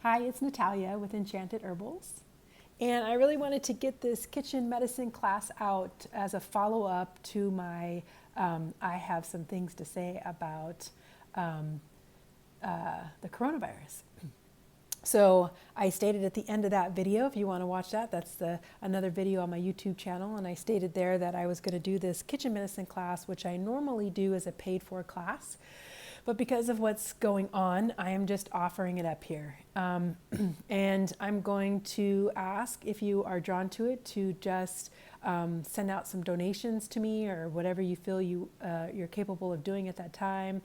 Hi, it's Natalia with Enchanted Herbals. And I really wanted to get this kitchen medicine class out as a follow up to my I have some things to say about um, the coronavirus. So I stated at the end of that video, if you want to watch that, that's another video on my YouTube channel. And I stated there that I was going to do this kitchen medicine class, which I normally do as a paid for class. But because of what's going on, I am just offering it up here. And I'm going to ask if you are drawn to it to just send out some donations to me or whatever you feel you're capable of doing at that time.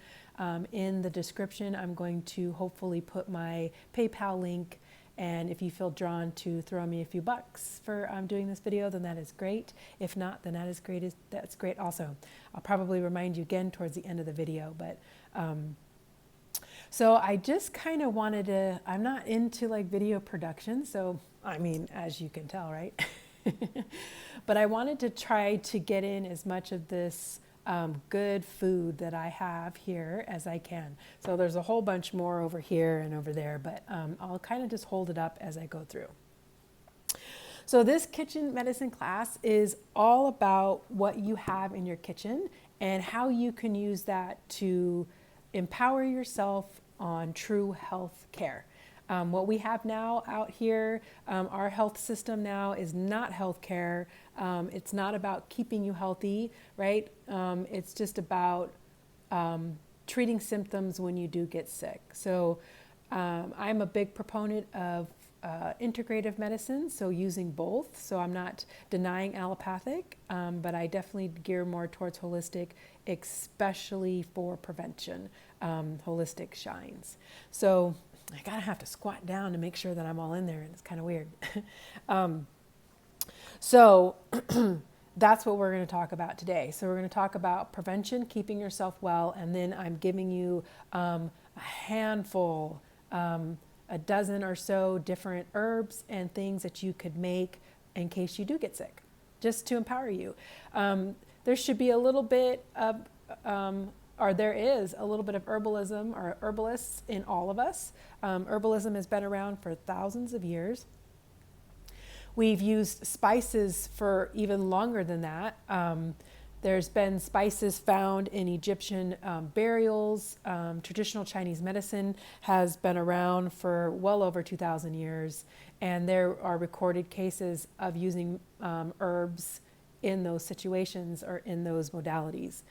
In the description, I'm going to hopefully put my PayPal link. And if you feel drawn to throw me a few bucks for doing this video, then that is great. If not, then that's great also. I'll probably remind you again towards the end of the video, but so I just kind of wanted to, I'm not into like video production, so I mean, as you can tell, right? But I wanted to try to get in as much of this good food that I have here as I can. So there's a whole bunch more over here and over there, but I'll kind of just hold it up as I go through. So this kitchen medicine class is all about what you have in your kitchen and how you can use that to empower yourself on true health care. What we have now out here, our health system now is not health care. It's not about keeping you healthy, right? It's just about treating symptoms when you do get sick. So I'm a big proponent of integrative medicine, so using both. So I'm not denying allopathic, but I definitely gear more towards holistic, especially for prevention. Holistic shines. So I gotta have to squat down to make sure that I'm all in there, and it's kind of weird. So that's what we're going to talk about today. So we're going to talk about prevention, keeping yourself well, and then I'm giving you a handful, a dozen or so different herbs and things that you could make in case you do get sick, just to empower you. There should be a little bit of or there is a little bit of herbalism or herbalists in all of us. Herbalism has been around for thousands of years. We've used spices for even longer than that. There's been spices found in Egyptian burials. Traditional Chinese medicine has been around for well over 2,000 years. And there are recorded cases of using herbs in those situations or in those modalities.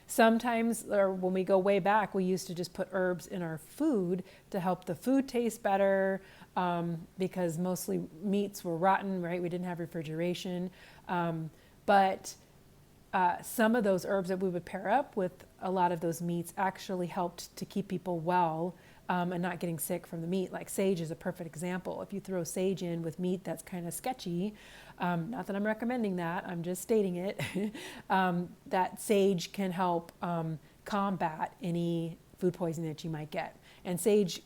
Sometimes, or when we go way back, we used to just put herbs in our food to help the food taste better, because mostly meats were rotten, right? We didn't have refrigeration. But some of those herbs that we would pair up with a lot of those meats actually helped to keep people well and not getting sick from the meat. Like sage is a perfect example. If you throw sage in with meat that's kind of sketchy, not that I'm recommending that, I'm just stating it, that sage can help combat any food poisoning that you might get. And sage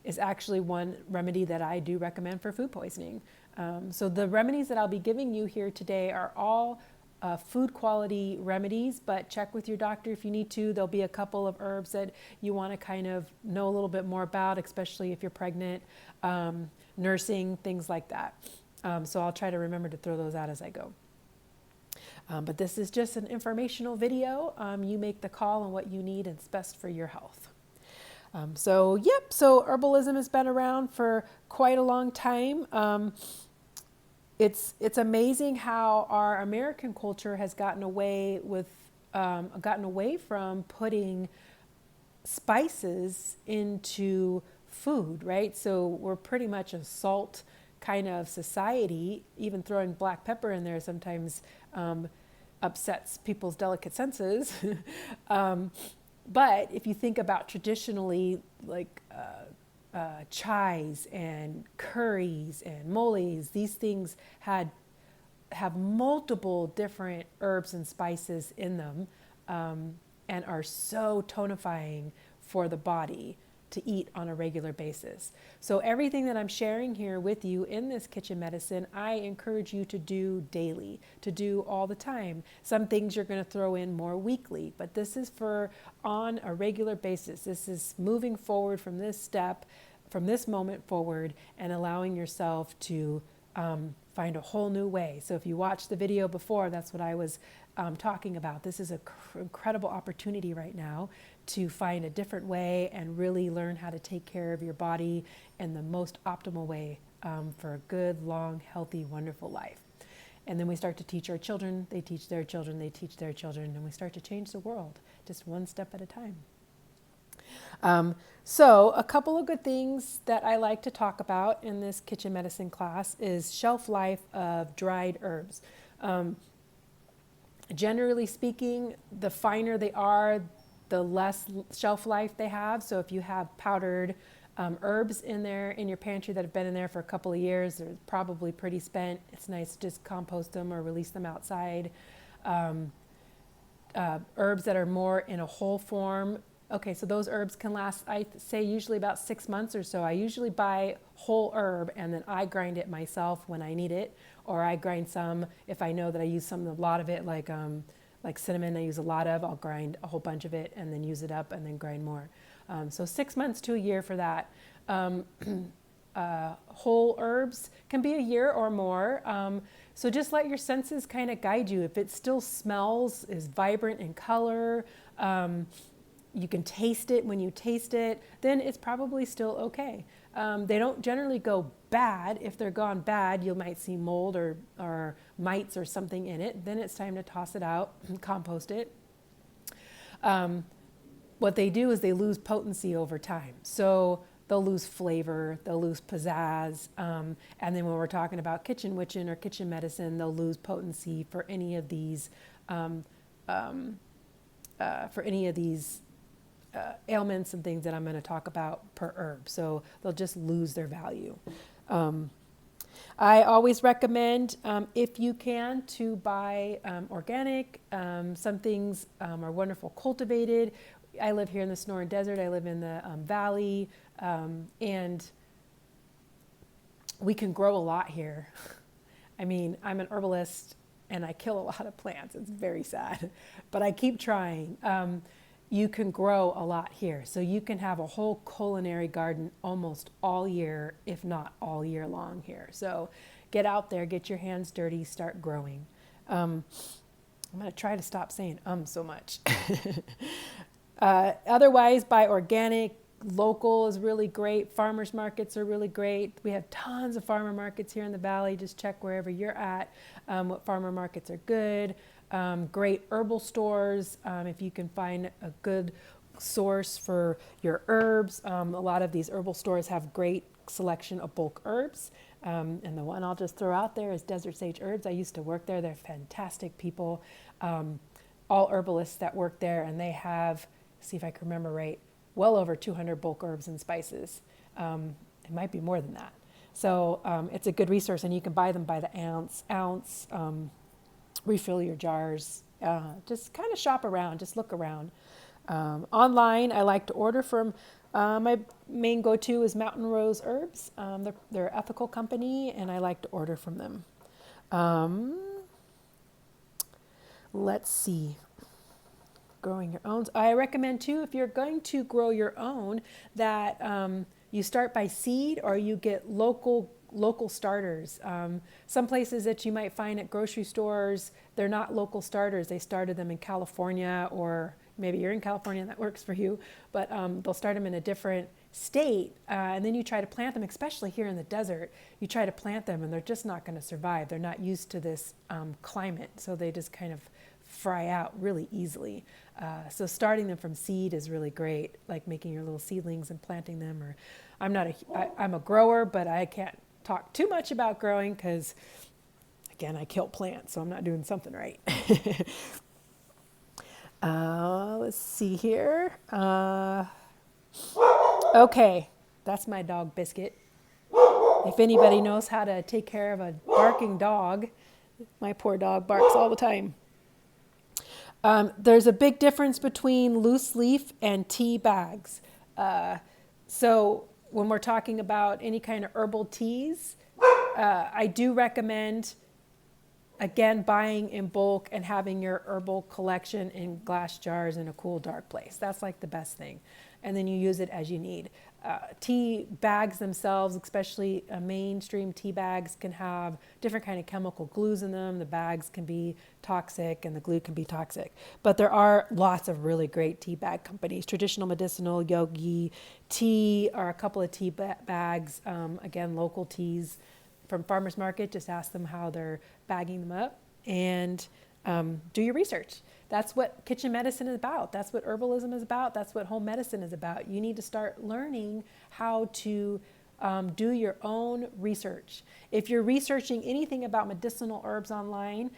is actually one remedy that I do recommend for food poisoning. So the remedies that I'll be giving you here today are all food quality remedies, but check with your doctor if you need to. There'll be a couple of herbs that you want to kind of know a little bit more about, especially if you're pregnant, nursing, things like that. So I'll try to remember to throw those out as I go. But this is just an informational video. You make the call on what you need and it's best for your health. So herbalism has been around for quite a long time. It's amazing how our American culture has gotten away from putting spices into food, right? So we're pretty much a salt kind of society. Even throwing black pepper in there sometimes upsets people's delicate senses. But if you think about traditionally, like chais and curries and moles, these things have multiple different herbs and spices in them, and are so tonifying for the body to eat on a regular basis. So everything that I'm sharing here with you in this kitchen medicine, I encourage you to do daily, to do all the time. Some things you're going to throw in more weekly, but this is for on a regular basis. This is moving forward from this step from this moment forward and allowing yourself to find a whole new way. So if you watched the video before, that's what I was talking about. This is an incredible opportunity right now to find a different way and really learn how to take care of your body in the most optimal way for a good, long, healthy, wonderful life. And then we start to teach our children, they teach their children, they teach their children, and we start to change the world just one step at a time. So a couple of good things that I like to talk about in this kitchen medicine class is shelf life of dried herbs. Generally speaking, the finer they are, the less shelf life they have. So if you have powdered herbs in your pantry that have been in there for a couple of years, they're probably pretty spent. It's nice to just compost them or release them outside. Herbs that are more in a whole form. Okay, so those herbs can last, I say, usually about 6 months or so. I usually buy whole herb and then I grind it myself when I need it, or I grind some if I know that I use a lot of it, like cinnamon. I use a lot of. I'll grind a whole bunch of it and then use it up and then grind more. So 6 months to a year for that. Whole herbs can be a year or more. So just let your senses kind of guide you. If it still smells, is vibrant in color, you can taste it when you taste it, then it's probably still okay. They don't generally go bad. If they're gone bad, you might see mold or mites or something in it. Then it's time to toss it out and compost it. What they do is they lose potency over time. So they'll lose flavor, they'll lose pizzazz, and then when we're talking about kitchen witching or kitchen medicine, they'll lose potency for any of these ailments and things that I'm going to talk about per herb. So they'll just lose their value. I always recommend, if you can, to buy organic. Some things are wonderful cultivated. I live here in the Sonoran Desert. I live in the valley, and we can grow a lot here. I mean, I'm an herbalist and I kill a lot of plants. It's very sad, but I keep trying. You can grow a lot here. So you can have a whole culinary garden almost all year, if not all year long here. So get out there, get your hands dirty, start growing. I'm going to try to stop saying so much. Otherwise, buy organic. Local is really great. Farmers markets are really great. We have tons of farmer markets here in the valley. Just check wherever you're at, what farmer markets are good. Great herbal stores, if you can find a good source for your herbs. A lot of these herbal stores have great selection of bulk herbs. And the one I'll just throw out there is Desert Sage Herbs. I used to work there. They're fantastic people. All herbalists that work there, and they have, see if I can remember right, well over 200 bulk herbs and spices. It might be more than that. So it's a good resource, and you can buy them by the ounce. Refill your jars. Just kind of shop around. Just look around. Online, I like to order from. My main go-to is Mountain Rose Herbs. They're an ethical company, and I like to order from them. Let's see. Growing your own. I recommend too, if you're going to grow your own, that you start by seed or you get local starters. Some places that you might find at grocery stores, they're not local starters. They started them in California, or maybe you're in California and that works for you, but they'll start them in a different state, and then you try to plant them, especially here in the desert. You try to plant them and they're just not going to survive. They're not used to this climate, so they just kind of fry out really easily. So starting them from seed is really great, like making your little seedlings and planting them. Or I'm a grower, but I can't talk too much about growing because, again, I kill plants, so I'm not doing something right. Let's see here. Okay, that's my dog Biscuit. If anybody knows how to take care of a barking dog, my poor dog barks all the time. There's a big difference between loose leaf and tea bags. So when we're talking about any kind of herbal teas, I do recommend, again, buying in bulk and having your herbal collection in glass jars in a cool, dark place. That's like the best thing. and then you use it as you need. Tea bags themselves, especially mainstream tea bags, can have different kind of chemical glues in them. The bags can be toxic and the glue can be toxic. But there are lots of really great tea bag companies. Traditional Medicinal, Yogi Tea are a couple of tea bags. Again, local teas from farmers market. Just ask them how they're bagging them up, and do your research. That's what kitchen medicine is about. That's what herbalism is about. That's what home medicine is about. You need to start learning how to do your own research. If you're researching anything about medicinal herbs online,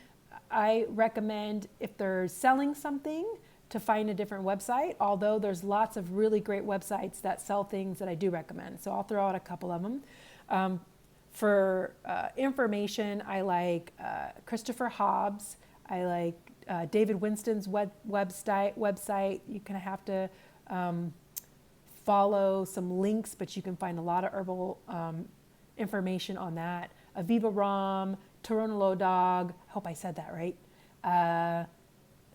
I recommend, if they're selling something, to find a different website, although there's lots of really great websites that sell things that I do recommend. So I'll throw out a couple of them. For information, I like Christopher Hobbs. I like David Winston's website. You kind of have to follow some links, but you can find a lot of herbal information on that. Aviva Ram, Torona Low Dog. I hope I said that right.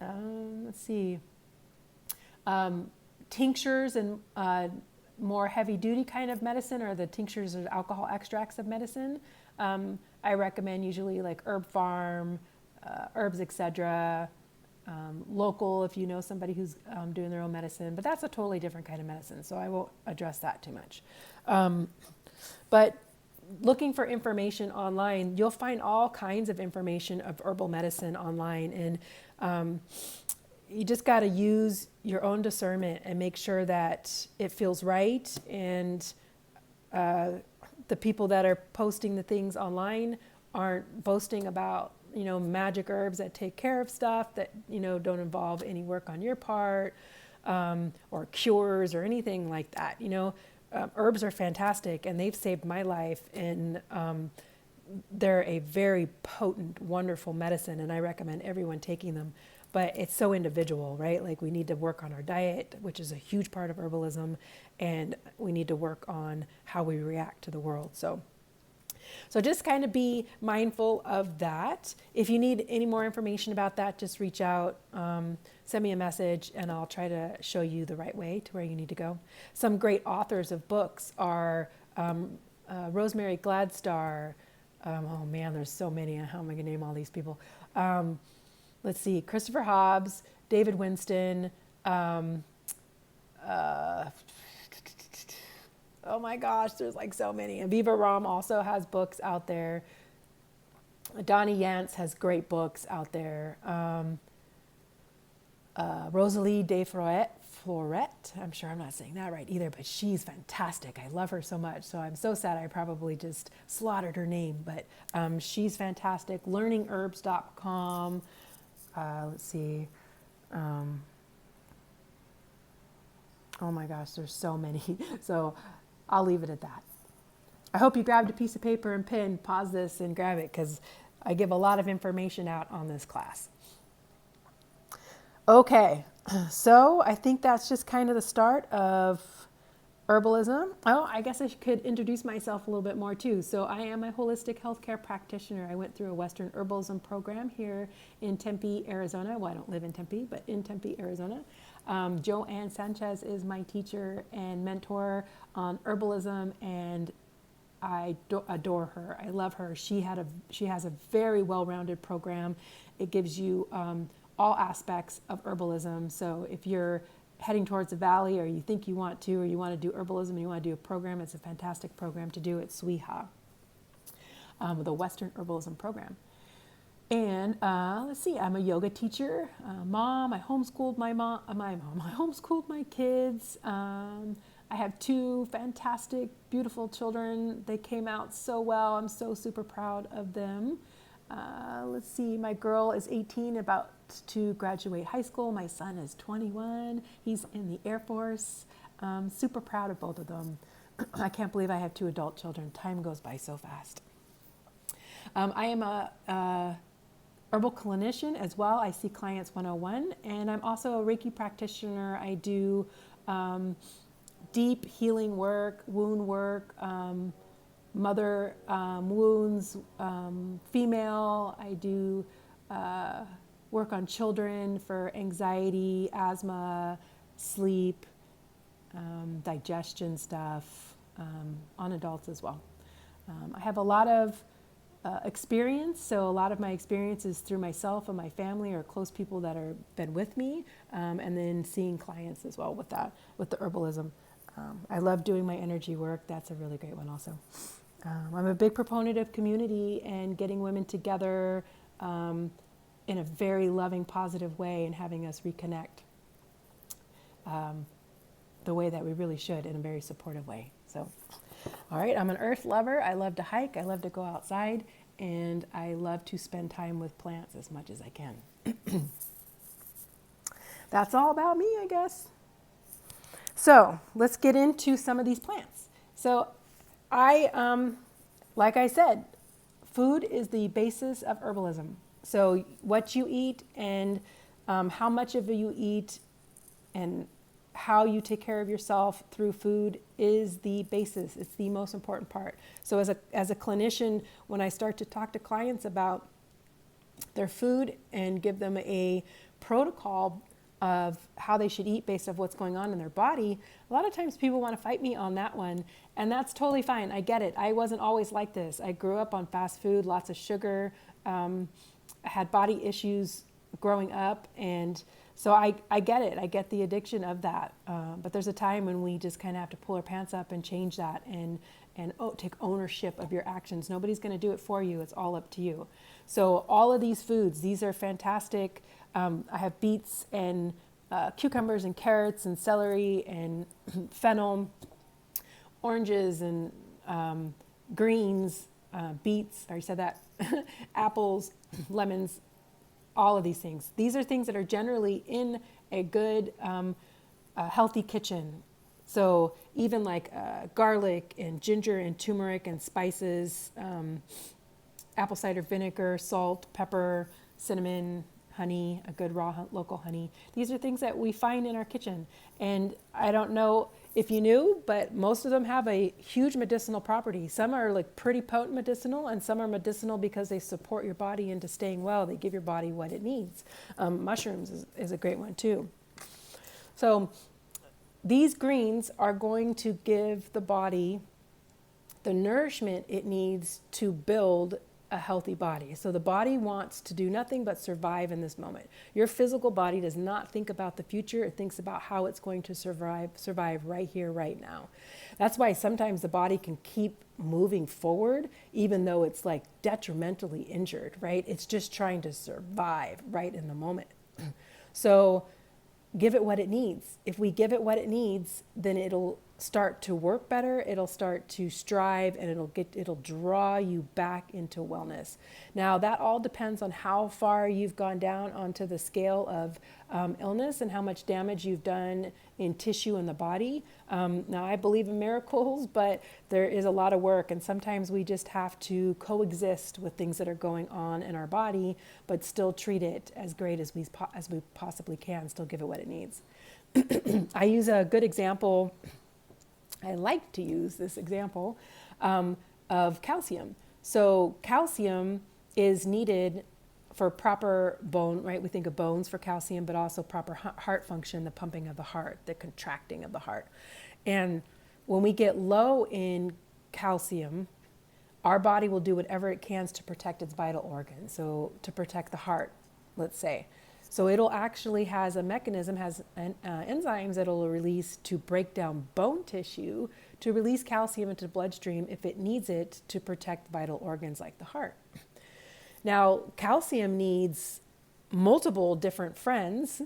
Let's see. Tinctures and more heavy duty kind of medicine, or the tinctures or alcohol extracts of medicine. I recommend usually like Herb Farm, Herbs, etc. Local, if you know somebody who's doing their own medicine, but that's a totally different kind of medicine, so I won't address that too much. But looking for information online, you'll find all kinds of information of herbal medicine online, and you just got to use your own discernment and make sure that it feels right, and the people that are posting the things online aren't boasting about magic herbs that take care of stuff that don't involve any work on your part, or cures or anything like that. Herbs are fantastic, and they've saved my life, and they're a very potent, wonderful medicine, and I recommend everyone taking them. But it's so individual, right? Like, we need to work on our diet, which is a huge part of herbalism, and we need to work on how we react to the world. So just kind of be mindful of that. If you need any more information about that, just reach out, send me a message, and I'll try to show you the right way to where you need to go. Some great authors of books are Rosemary Gladstar. Oh man, there's so many. How am I going to name all these people? Let's see, Christopher Hobbs, David Winston, oh my gosh, there's like so many. And Aviva Ram also has books out there. Donnie Yance has great books out there. Rosalie de Floret, I'm sure I'm not saying that right either, but she's fantastic. I love her so much. So I'm so sad I probably just slaughtered her name, but she's fantastic. Learningherbs.com. Let's see. Oh my gosh, there's so many. So I'll leave it at that. I hope you grabbed a piece of paper and pen, pause this and grab it, because I give a lot of information out on this class. Okay, so I think that's just kind of the start of herbalism. Oh, I guess I could introduce myself a little bit more too. So I am a holistic healthcare practitioner. I went through a Western herbalism program here in Tempe, Arizona. Well, I don't live in Tempe, but in Tempe, Arizona. Joanne Sanchez is my teacher and mentor on herbalism, and I adore her. I love her. She has a very well-rounded program. It gives you all aspects of herbalism. So if you're heading towards the valley, or you think you want to, or you want to do herbalism and you want to do a program, it's a fantastic program to do at SWIHA, the Western Herbalism Program. And let's see, I'm a yoga teacher, mom. I homeschooled my mom. I homeschooled my kids. I have two fantastic, beautiful children. They came out so well. I'm so super proud of them. Let's see, my girl is 18, about to graduate high school. My son is 21. He's in the Air Force. Super proud of both of them. I can't believe I have two adult children. Time goes by so fast. I am a herbal clinician as well. I see clients 101, and I'm also a Reiki practitioner. I do deep healing work, wound work, mother wounds, female. I do work on children for anxiety, asthma, sleep, digestion stuff, on adults as well. I have a lot of experience, so a lot of my experience is through myself and my family or close people that are been with me, and then seeing clients as well with that, with the herbalism. I love doing my energy work. That's a really great one also. I'm a big proponent of community and getting women together in a very loving, positive way and having us reconnect the way that we really should, in a very supportive way. So, all right, I'm an earth lover. I love to hike. I love to go outside. And I love to spend time with plants as much as I can. That's all about me, I guess. So let's get into some of these plants. So like I said, food is the basis of herbalism. So what you eat and how much of it you eat and how you take care of yourself through food is the basis. It's the most important part. So as a clinician, when I start to talk to clients about their food and give them a protocol of how they should eat based on what's going on in their body, a lot of times people want to fight me on that one, and that's totally fine. I get it. I wasn't always like this. I grew up on fast food, lots of sugar. I had body issues growing up, and so I get it. I get the addiction of that. But there's a time when we just kind of have to pull our pants up and change that and take ownership of your actions. Nobody's going to do it for you. It's all up to you. So all of these foods, these are fantastic. I have beets and cucumbers and carrots and celery and fennel, oranges and greens, beets, I already said that, apples, lemons, all of these things. These are things that are generally in a good, healthy kitchen. So even like garlic and ginger and turmeric and spices, apple cider vinegar, salt, pepper, cinnamon, honey, a good raw local honey. These are things that we find in our kitchen. And I don't know if you knew, but most of them have a huge medicinal property. Some are like pretty potent medicinal, and some are medicinal because they support your body into staying well. They give your body what it needs. Mushrooms is a great one too. So these greens are going to give the body the nourishment it needs to build a healthy body. So the body wants to do nothing but survive in this moment. Your physical body does not think about the future. It thinks about how it's going to survive right here, right now. That's why sometimes the body can keep moving forward, even though it's like detrimentally injured, right? It's just trying to survive right in the moment. So give it what it needs. If we give it what it needs, then it'll start to work better, it'll start to strive, and it'll draw you back into wellness. Now that all depends on how far you've gone down onto the scale of illness and how much damage you've done in tissue in the body. Now I believe in miracles, but there is a lot of work, and sometimes we just have to coexist with things that are going on in our body, but still treat it as great as we possibly can, still give it what it needs. I use a good example. I like to use this example of calcium. So calcium is needed for proper bone, right? We think of bones for calcium, but also proper heart function, the pumping of the heart, the contracting of the heart. And when we get low in calcium, our body will do whatever it can to protect its vital organs. So to protect the heart, let's say. So it'll actually has a mechanism, has enzymes that it'll release to break down bone tissue to release calcium into the bloodstream if it needs it to protect vital organs like the heart. Now, calcium needs multiple different friends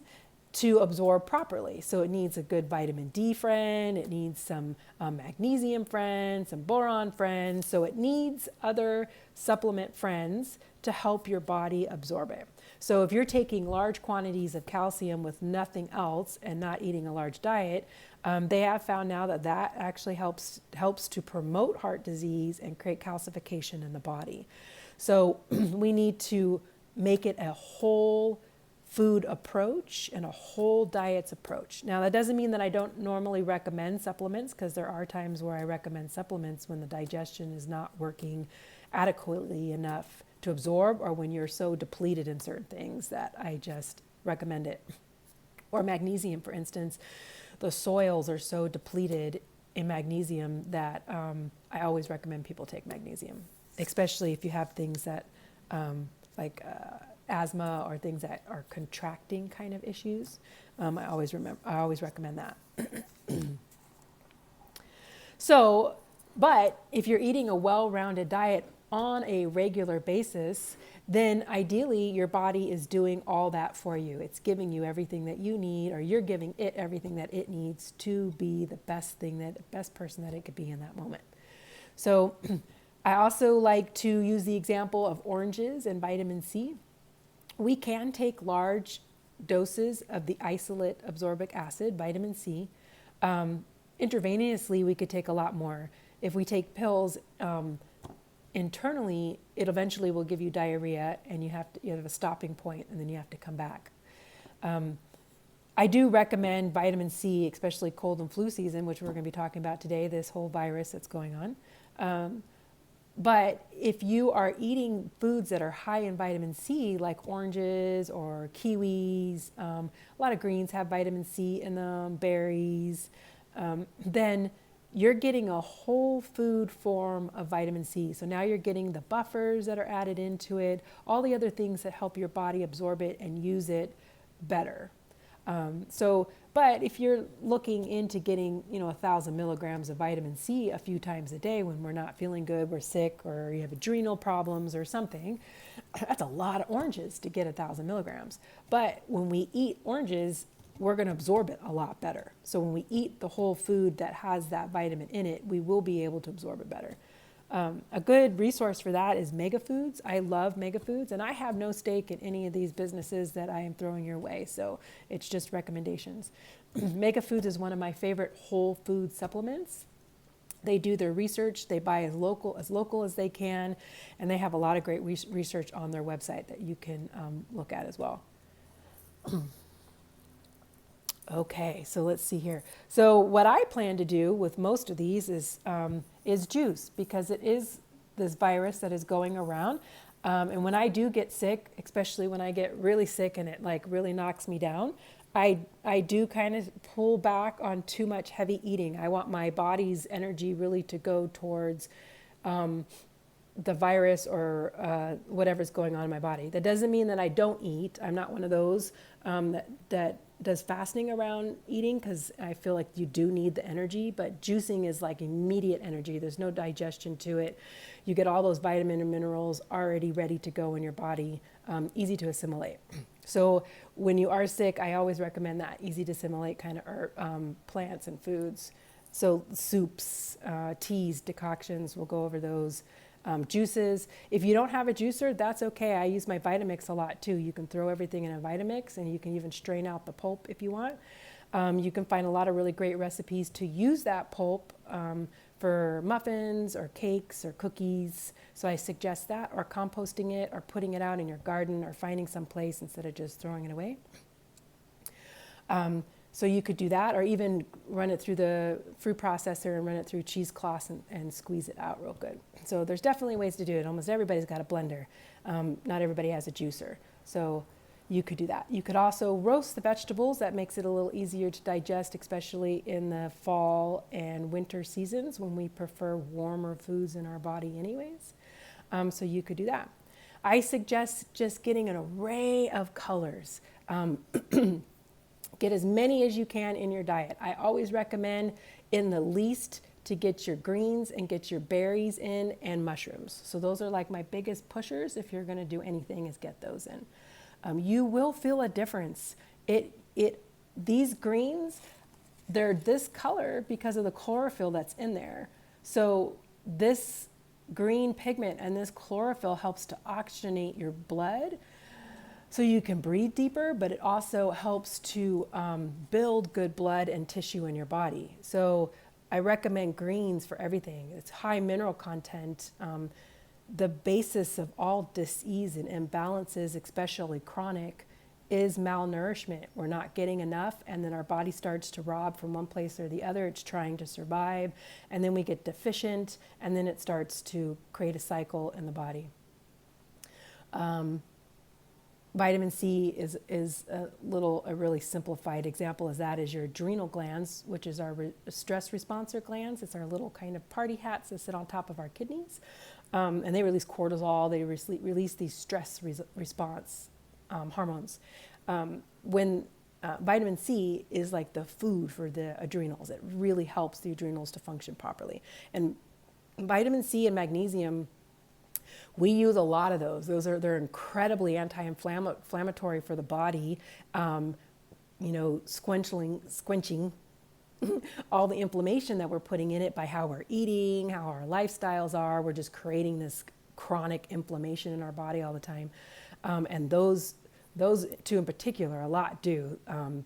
to absorb properly. So it needs a good vitamin D friend, it needs some magnesium friends, some boron friends. So it needs other supplement friends to help your body absorb it. So if you're taking large quantities of calcium with nothing else and not eating a large diet, they have found now that that actually helps to promote heart disease and create calcification in the body. So we need to make it a whole food approach and a whole diets approach. Now that doesn't mean that I don't normally recommend supplements, because there are times where I recommend supplements when the digestion is not working adequately enough to absorb, or when you're so depleted in certain things that I just recommend it. Or magnesium, for instance. the soils are so depleted in magnesium that I always recommend people take magnesium, especially if you have things that like asthma or things that are contracting kind of issues. I always recommend that. So, but if you're eating a well-rounded diet on a regular basis, then ideally your body is doing all that for you. It's giving you everything that you need, or you're giving it everything that it needs to be the best person that it could be in that moment. So I also like to use the example of oranges and vitamin C. We can take large doses of the isolate absorbic acid, vitamin C. Intravenously, we could take a lot more. If we take pills internally, it eventually will give you diarrhea, and you have a stopping point, and then you have to come back. I do recommend vitamin C, especially cold and flu season, which we're going to be talking about today, this whole virus that's going on. But if you are eating foods that are high in vitamin C, like oranges or kiwis, a lot of greens have vitamin C in them, berries, then you're getting a whole food form of vitamin C. So now you're getting the buffers that are added into it, all the other things that help your body absorb it and use it better. But if you're looking into getting, 1,000 milligrams of vitamin C a few times a day when we're not feeling good, we're sick, or you have adrenal problems or something, that's a lot of oranges to get 1,000 milligrams. But when we eat oranges, we're going to absorb it a lot better. So when we eat the whole food that has that vitamin in it, we will be able to absorb it better. A good resource for that is Mega Foods. I love Mega Foods, and I have no stake in any of these businesses that I am throwing your way, so it's just recommendations. Mega Foods is one of my favorite whole food supplements. They do their research, they buy as local as they can, and they have a lot of great research on their website that you can look at as well. Okay, so let's see here. So what I plan to do with most of these is juice, because it is this virus that is going around. And when I do get sick, especially when I get really sick and it like really knocks me down, I do kind of pull back on too much heavy eating. I want my body's energy really to go towards the virus or whatever's going on in my body. That doesn't mean that I don't eat. I'm not one of those that does fasting around eating, because I feel like you do need the energy, but juicing is like immediate energy. There's no digestion to it. You get all those vitamins and minerals already ready to go in your body, easy to assimilate. So when you are sick, I always recommend that easy to assimilate kind of plants and foods. So soups, teas, decoctions, we'll go over those. Juices. If you don't have a juicer, that's okay. I use my Vitamix a lot too. You can throw everything in a Vitamix, and you can even strain out the pulp if you want. You can find a lot of really great recipes to use that pulp for muffins or cakes or cookies. So I suggest that, or composting it, or putting it out in your garden, or finding some place instead of just throwing it away. So you could do that, or even run it through the fruit processor and run it through cheesecloths and squeeze it out real good. So there's definitely ways to do it. Almost everybody's got a blender. Not everybody has a juicer. So you could do that. You could also roast the vegetables. That makes it a little easier to digest, especially in the fall and winter seasons when we prefer warmer foods in our body anyways. So you could do that. I suggest just getting an array of colors. Get as many as you can in your diet. I always recommend in the least to get your greens and get your berries in, and mushrooms. So those are like my biggest pushers. If you're gonna do anything, is get those in. You will feel a difference. These greens, they're this color because of the chlorophyll that's in there. So this green pigment and this chlorophyll helps to oxygenate your blood, so you can breathe deeper, but it also helps to build good blood and tissue in your body. So I recommend greens for everything. It's high mineral content. The basis of all disease and imbalances, especially chronic, is malnourishment. We're not getting enough, and then our body starts to rob from one place or the other. It's trying to survive, and then we get deficient, and then it starts to create a cycle in the body. Vitamin C is a really simplified example of that is your adrenal glands, which is our stress responsor glands. It's our little kind of party hats that sit on top of our kidneys. And they release cortisol, they release these stress response hormones. When vitamin C is like the food for the adrenals, it really helps the adrenals to function properly. And vitamin C and magnesium, we use a lot of those. They're incredibly anti-inflammatory for the body. Squenching all the inflammation that we're putting in it by how we're eating, how our lifestyles are. We're just creating this chronic inflammation in our body all the time. And those two in particular, a lot do.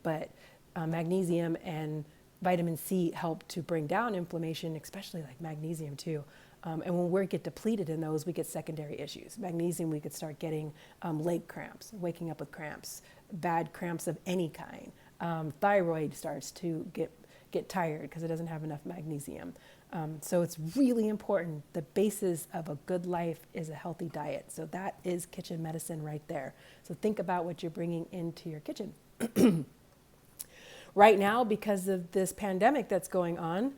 But magnesium and vitamin C help to bring down inflammation, especially like magnesium too. And when we get depleted in those, we get secondary issues. Magnesium, we could start getting leg cramps, waking up with cramps, bad cramps of any kind. Thyroid starts to get tired because it doesn't have enough magnesium. So it's really important. The basis of a good life is a healthy diet. So that is kitchen medicine right there. So think about what you're bringing into your kitchen. Right now, because of this pandemic that's going on,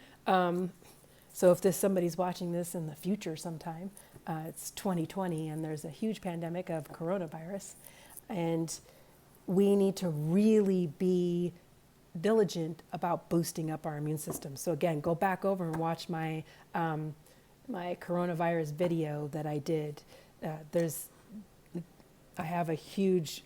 so if somebody's watching this in the future sometime, it's 2020 and there's a huge pandemic of coronavirus, and we need to really be diligent about boosting up our immune system. So again, go back over and watch my my coronavirus video that I did. I have a huge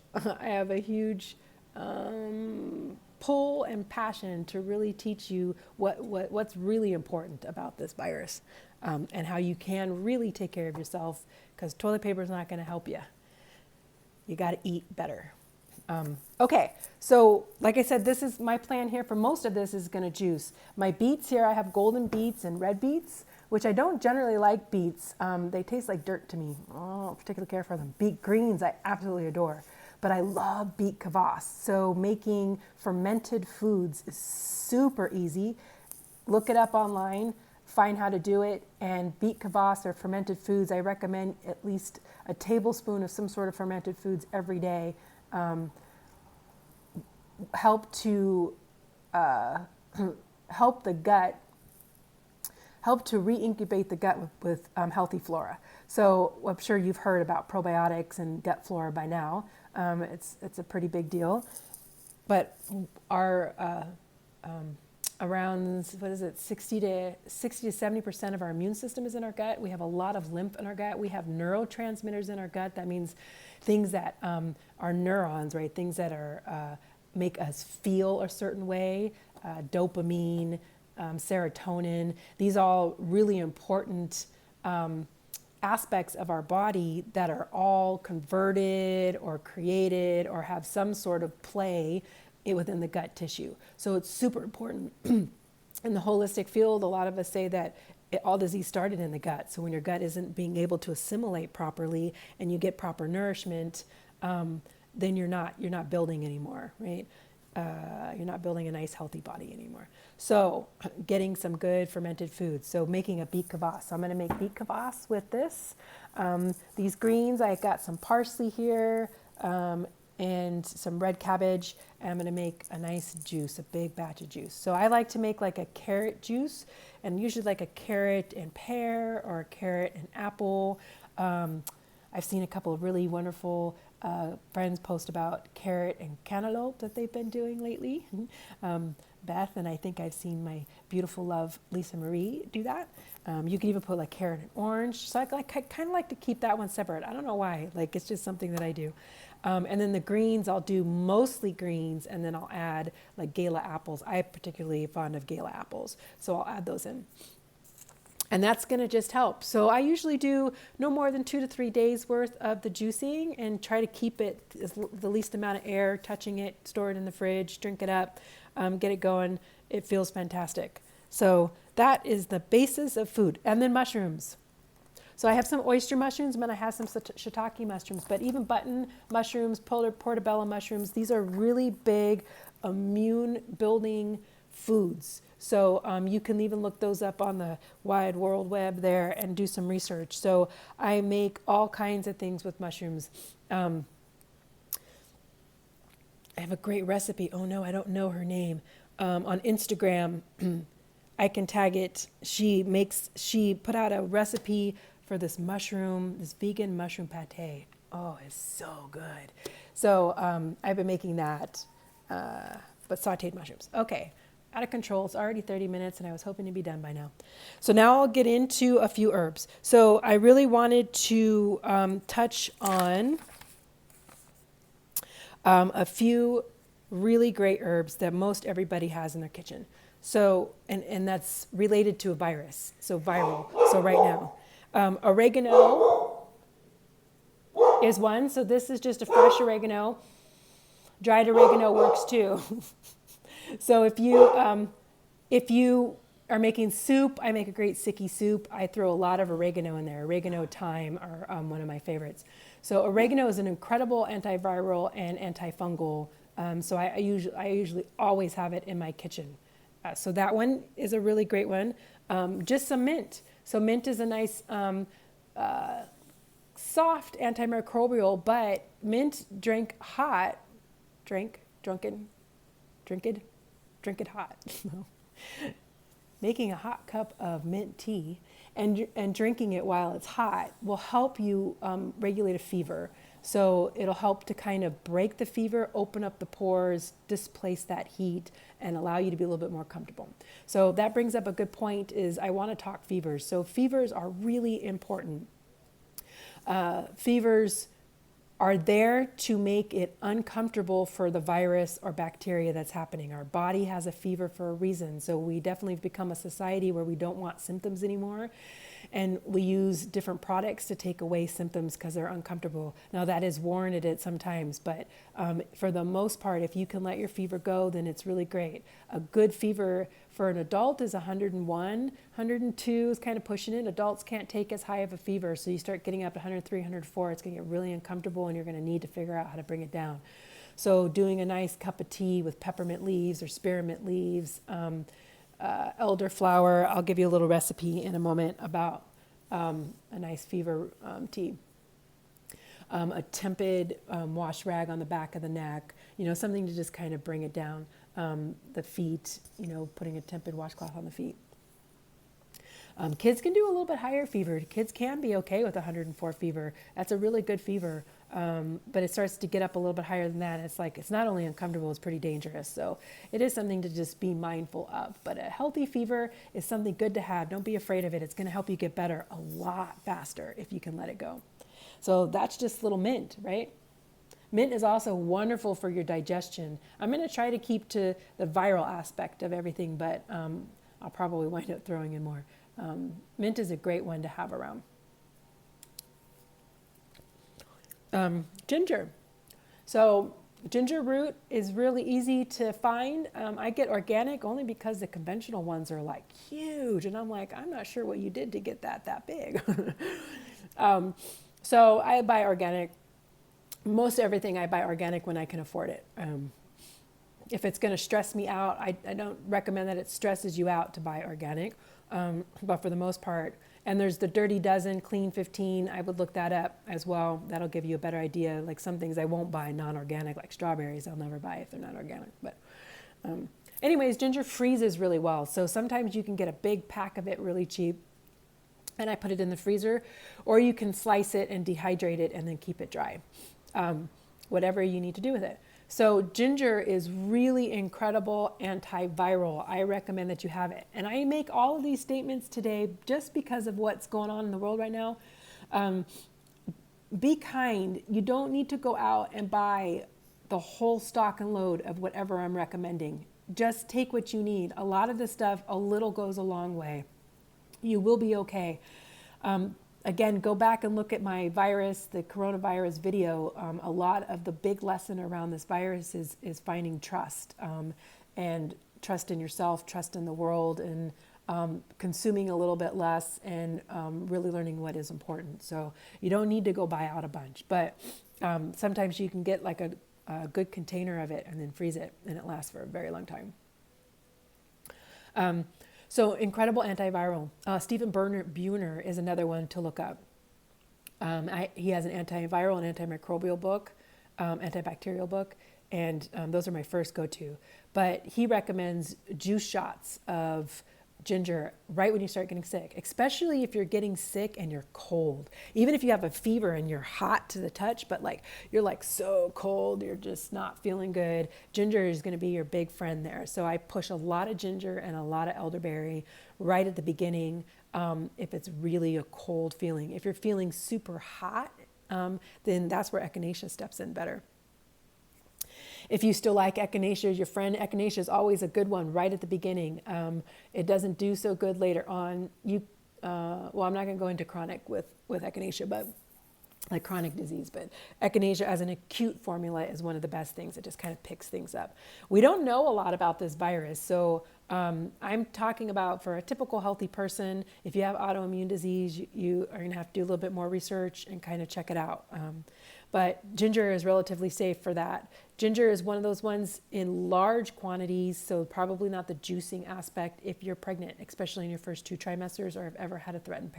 pull and passion to really teach you what's really important about this virus, and how you can really take care of yourself, because toilet paper is not going to help you. You got to eat better. Okay, so like I said, this is my plan here for most of this is going to juice. My beets here, I have golden beets and red beets, which I don't generally like beets. They taste like dirt to me. I don't particularly care for them. Beet greens, I absolutely adore. But I love beet kvass. So making fermented foods is super easy. Look it up online, find how to do it. And beet kvass or fermented foods, I recommend at least a tablespoon of some sort of fermented foods every day. Help to help the gut, help to re-incubate the gut with healthy flora. So I'm sure you've heard about probiotics and gut flora by now. It's a pretty big deal. But our around 60 to 70% of our immune system is in our gut. We have a lot of lymph in our gut. We have neurotransmitters in our gut. That means things that are neurons, right? Things that are make us feel a certain way. Dopamine, serotonin. These all really important aspects of our body that are all converted or created or have some sort of play within the gut tissue. So it's super important. In the holistic field, a lot of us say that all disease started in the gut. So when your gut isn't being able to assimilate properly and you get proper nourishment, then you're not building anymore, right? You're not building a nice healthy body anymore. So getting some good fermented foods. So making a beet kvass. So I'm going to make beet kvass with this. These greens, I got some parsley here and some red cabbage. And I'm going to make a nice juice, a big batch of juice. So I like to make like a carrot juice, and usually like a carrot and pear or a carrot and apple. I've seen a couple of really wonderful friends post about carrot and cantaloupe that they've been doing lately. Beth, and I think I've seen my beautiful love Lisa Marie do that. You can even put like carrot and orange. So I kind of like to keep that one separate. I don't know why. Like it's just something that I do. And then the greens, I'll do mostly greens, and then I'll add like Gala apples. I'm particularly fond of Gala apples, so I'll add those in. And that's going to just help. So I usually do no more than 2 to 3 days worth of the juicing and try to keep it the least amount of air touching it, store it in the fridge, drink it up, get it going. It feels fantastic. So that is the basis of food. And then mushrooms. So I have some oyster mushrooms, and I have some shiitake mushrooms, but even button mushrooms, portobello mushrooms, these are really big immune building foods. So you can even look those up on the wide world web there and do some research. So I make all kinds of things with mushrooms. I have a great recipe. Oh no, I don't know her name. On Instagram, I can tag it. She put out a recipe for this vegan mushroom pate. Oh, it's so good. So I've been making that, but sauteed mushrooms. Okay, out of control. It's already 30 minutes and I was hoping to be done by now. So now I'll get into a few herbs. So I really wanted to touch on a few really great herbs that most everybody has in their kitchen. So, and that's related to a virus, so viral. So right now, oregano is one. So this is just a fresh oregano. Dried oregano works too. So if you are making soup, I make a great sicky soup. I throw a lot of oregano in there. Oregano, thyme are one of my favorites. So oregano is an incredible antiviral and antifungal. So I usually always have it in my kitchen. So that one is a really great one. Just some mint. So mint is a nice soft antimicrobial, but mint drink it hot. Making a hot cup of mint tea and drinking it while it's hot will help you regulate a fever. So it'll help to kind of break the fever, open up the pores, displace that heat, and allow you to be a little bit more comfortable. So that brings up a good point is I want to talk fevers. So fevers are really important. Fevers are there to make it uncomfortable for the virus or bacteria that's happening. Our body has a fever for a reason. So we definitely have become a society where we don't want symptoms anymore. And we use different products to take away symptoms because they're uncomfortable. Now that is warranted sometimes, but for the most part, if you can let your fever go, then it's really great. A good fever for an adult is 101, 102 is kind of pushing it. Adults can't take as high of a fever, so you start getting up to 103, 104, it's going to get really uncomfortable and you're going to need to figure out how to bring it down. So doing a nice cup of tea with peppermint leaves or spearmint leaves, elderflower. I'll give you a little recipe in a moment about a nice fever tea. A tepid wash rag on the back of the neck, something to just kind of bring it down. The feet, putting a tepid washcloth on the feet. Kids can do a little bit higher fever. Kids can be okay with 104 fever. That's a really good fever. But it starts to get up a little bit higher than that. It's not only uncomfortable, it's pretty dangerous. So it is something to just be mindful of. But a healthy fever is something good to have. Don't be afraid of it. It's going to help you get better a lot faster if you can let it go. So that's just little mint, right? Mint is also wonderful for your digestion. I'm going to try to keep to the viral aspect of everything, but I'll probably wind up throwing in more. Mint is a great one to have around. Ginger. So ginger root is really easy to find. I get organic only because the conventional ones are like huge. And I'm like, I'm not sure what you did to get that big. So I buy organic. Most everything I buy organic when I can afford it. If it's going to stress me out, I don't recommend that it stresses you out to buy organic. But for the most part, and there's the Dirty Dozen, Clean 15. I would look that up as well. That'll give you a better idea. Like some things I won't buy non-organic, like strawberries, I'll never buy if they're not organic. But anyways, ginger freezes really well. So sometimes you can get a big pack of it really cheap, and I put it in the freezer, or you can slice it and dehydrate it and then keep it dry. Whatever you need to do with it. So ginger is really incredible antiviral. I recommend that you have it. And I make all of these statements today just because of what's going on in the world right now. Be kind. You don't need to go out and buy the whole stock and load of whatever I'm recommending. Just take what you need. A lot of this stuff, a little goes a long way. You will be okay. Again, go back and look at my the coronavirus video. A lot of the big lesson around this virus is finding trust, and trust in yourself, trust in the world, and consuming a little bit less, and really learning what is important. So you don't need to go buy out a bunch, but sometimes you can get like a good container of it and then freeze it, and it lasts for a very long time. So incredible antiviral. Stephen Buhner is another one to look up. He has an antiviral and antimicrobial book, antibacterial book, and those are my first go-to. But he recommends juice shots of ginger right when you start getting sick, especially if you're getting sick and you're cold. Even if you have a fever and you're hot to the touch, but like you're like so cold, you're just not feeling good, ginger is going to be your big friend there. So I push a lot of ginger and a lot of elderberry right at the beginning, if it's really a cold feeling. If you're feeling super hot, then that's where echinacea steps in better. If you still like echinacea, your friend echinacea is always a good one right at the beginning. It doesn't do so good later on. Well, I'm not going to go into chronic with echinacea, but like chronic disease, but echinacea as an acute formula is one of the best things. It just kind of picks things up. We don't know a lot about this virus, so I'm talking about for a typical healthy person. If you have autoimmune disease, you are going to have to do a little bit more research and kind of check it out. But ginger is relatively safe for that. Ginger is one of those ones in large quantities, so probably not the juicing aspect if you're pregnant, especially in your first 2 trimesters or have ever had a threatened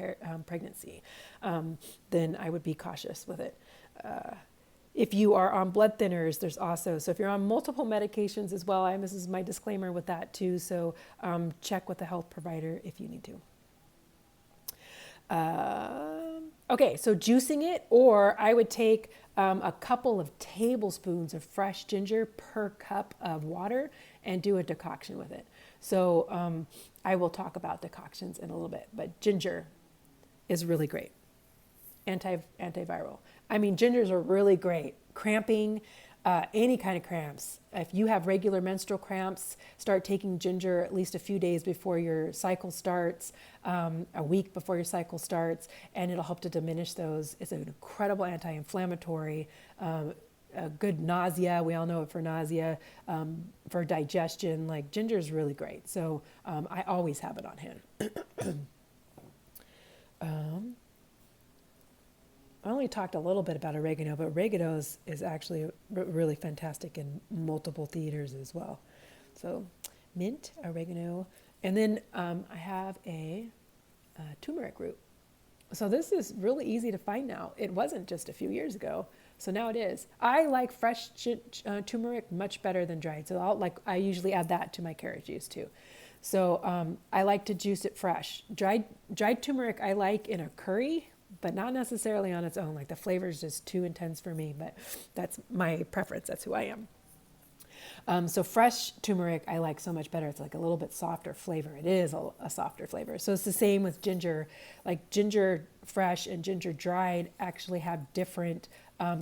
pregnancy. Then I would be cautious with it. If you are on blood thinners, there's also, so if you're on multiple medications as well, this is my disclaimer with that too, so check with the health provider if you need to. Okay, so juicing it, or I would take a couple of tablespoons of fresh ginger per cup of water and do a decoction with it. So I will talk about decoctions in a little bit, but ginger is really great. Antiviral. I mean, gingers are really great. Cramping, any kind of cramps. If you have regular menstrual cramps, start taking ginger at least a few days before your cycle starts, a week before your cycle starts, and it'll help to diminish those. It's an incredible anti-inflammatory, a good nausea. We all know it for nausea, for digestion. Like ginger is really great. So I always have it on hand. I only talked a little bit about oregano, but oregano is actually really fantastic in multiple theaters as well. So mint, oregano, and then I have a turmeric root. So this is really easy to find now. It wasn't just a few years ago, so now it is. I like fresh turmeric much better than dried, so I usually add that to my carrot juice too. So I like to juice it fresh. Dried turmeric I like in a curry, but not necessarily on its own. Like the flavor is just too intense for me, but that's my preference. That's who I am. So fresh turmeric I like so much better. It's like a little bit softer flavor. It is a softer flavor. So it's the same with ginger. Like ginger fresh and ginger dried actually have different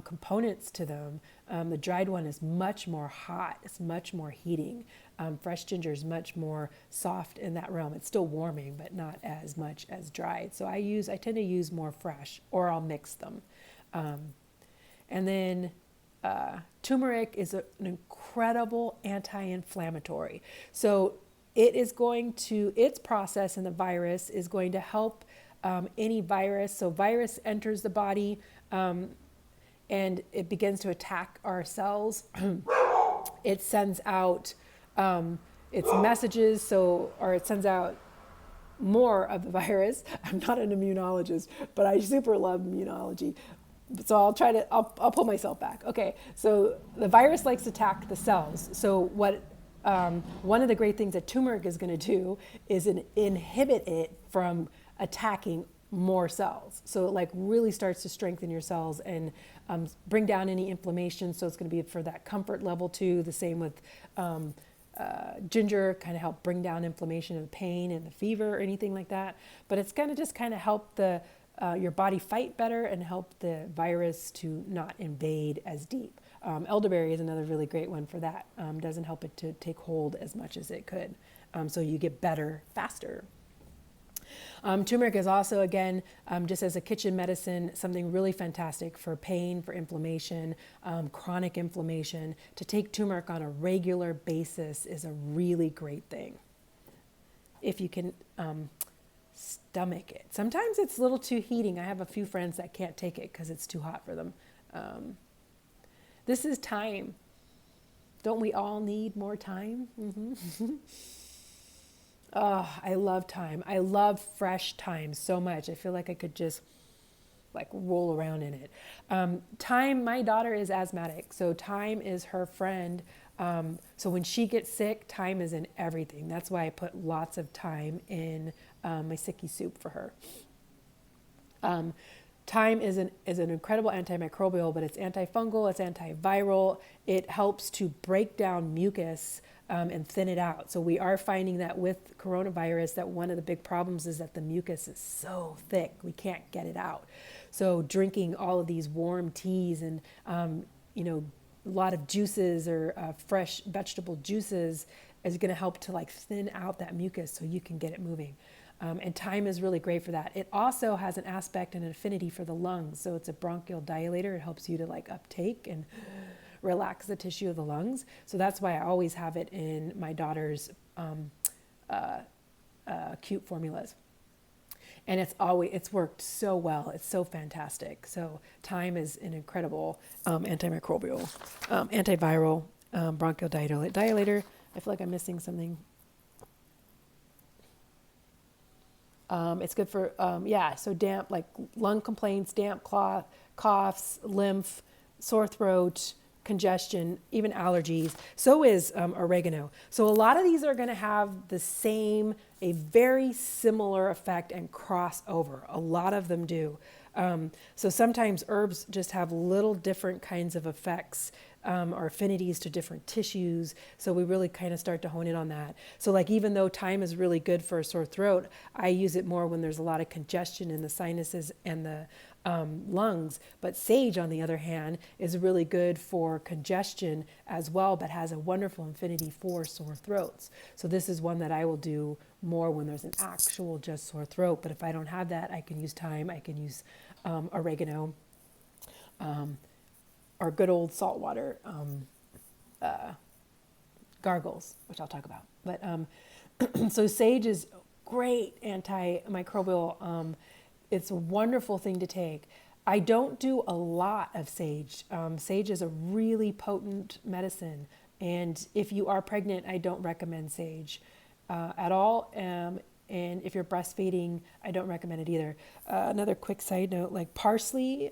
components to them. The dried one is much more hot. It's much more heating. Fresh ginger is much more soft in that realm. It's still warming, but not as much as dried. So I tend to use more fresh, or I'll mix them. And then turmeric is an incredible anti-inflammatory. So its process in the virus is going to help any virus. So virus enters the body and it begins to attack our cells. It sends out its messages, or it sends out more of the virus. I'm not an immunologist, but I super love immunology. So I'll pull myself back. Okay, so the virus likes to attack the cells. So one of the great things that turmeric is going to do is inhibit it from attacking more cells. So it like really starts to strengthen your cells and bring down any inflammation. So it's going to be for that comfort level too. The same with ginger, kind of help bring down inflammation and pain and the fever or anything like that. But it's going to just kind of help your body fight better and help the virus to not invade as deep. Elderberry is another really great one for that. Doesn't help it to take hold as much as it could. So you get better faster. Turmeric is also, again, just as a kitchen medicine, something really fantastic for pain, for inflammation, chronic inflammation. To take turmeric on a regular basis is a really great thing if you can stomach it. Sometimes it's a little too heating. I have a few friends that can't take it because it's too hot for them. This is thyme. Don't we all need more thyme? Mm-hmm. Oh, I love thyme. I love fresh thyme so much. I feel like I could just like roll around in it. Thyme, my daughter is asthmatic, so thyme is her friend. So when she gets sick, thyme is in everything. That's why I put lots of thyme in my sicky soup for her. Thyme is an incredible antimicrobial, but it's antifungal, it's antiviral. It helps to break down mucus and thin it out. So we are finding that with coronavirus, that one of the big problems is that the mucus is so thick, we can't get it out. So drinking all of these warm teas and, a lot of juices or fresh vegetable juices is going to help to like thin out that mucus so you can get it moving. And thyme is really great for that. It also has an aspect and an affinity for the lungs. So it's a bronchial dilator. It helps you to like uptake and relax the tissue of the lungs. So that's why I always have it in my daughter's acute formulas. And it's worked so well. It's so fantastic. So thyme is an incredible antimicrobial, antiviral, bronchial dilator. I feel like I'm missing something. It's good for, so damp, like lung complaints, damp coughs, lymph, sore throat, congestion, even allergies. So is oregano. So a lot of these are going to have a very similar effect and crossover. A lot of them do. So sometimes herbs just have little different kinds of effects or affinities to different tissues. So we really kind of start to hone in on that. So like even though thyme is really good for a sore throat, I use it more when there's a lot of congestion in the sinuses and the lungs. But sage, on the other hand, is really good for congestion as well, but has a wonderful affinity for sore throats. So this is one that I will do more when there's an actual just sore throat. But if I don't have that, I can use thyme, I can use oregano, or good old saltwater gargles, which I'll talk about. But so sage is great antimicrobial. It's a wonderful thing to take. I don't do a lot of sage. Sage is a really potent medicine. And if you are pregnant, I don't recommend sage at all. And if you're breastfeeding, I don't recommend it either. Another quick side note, like parsley,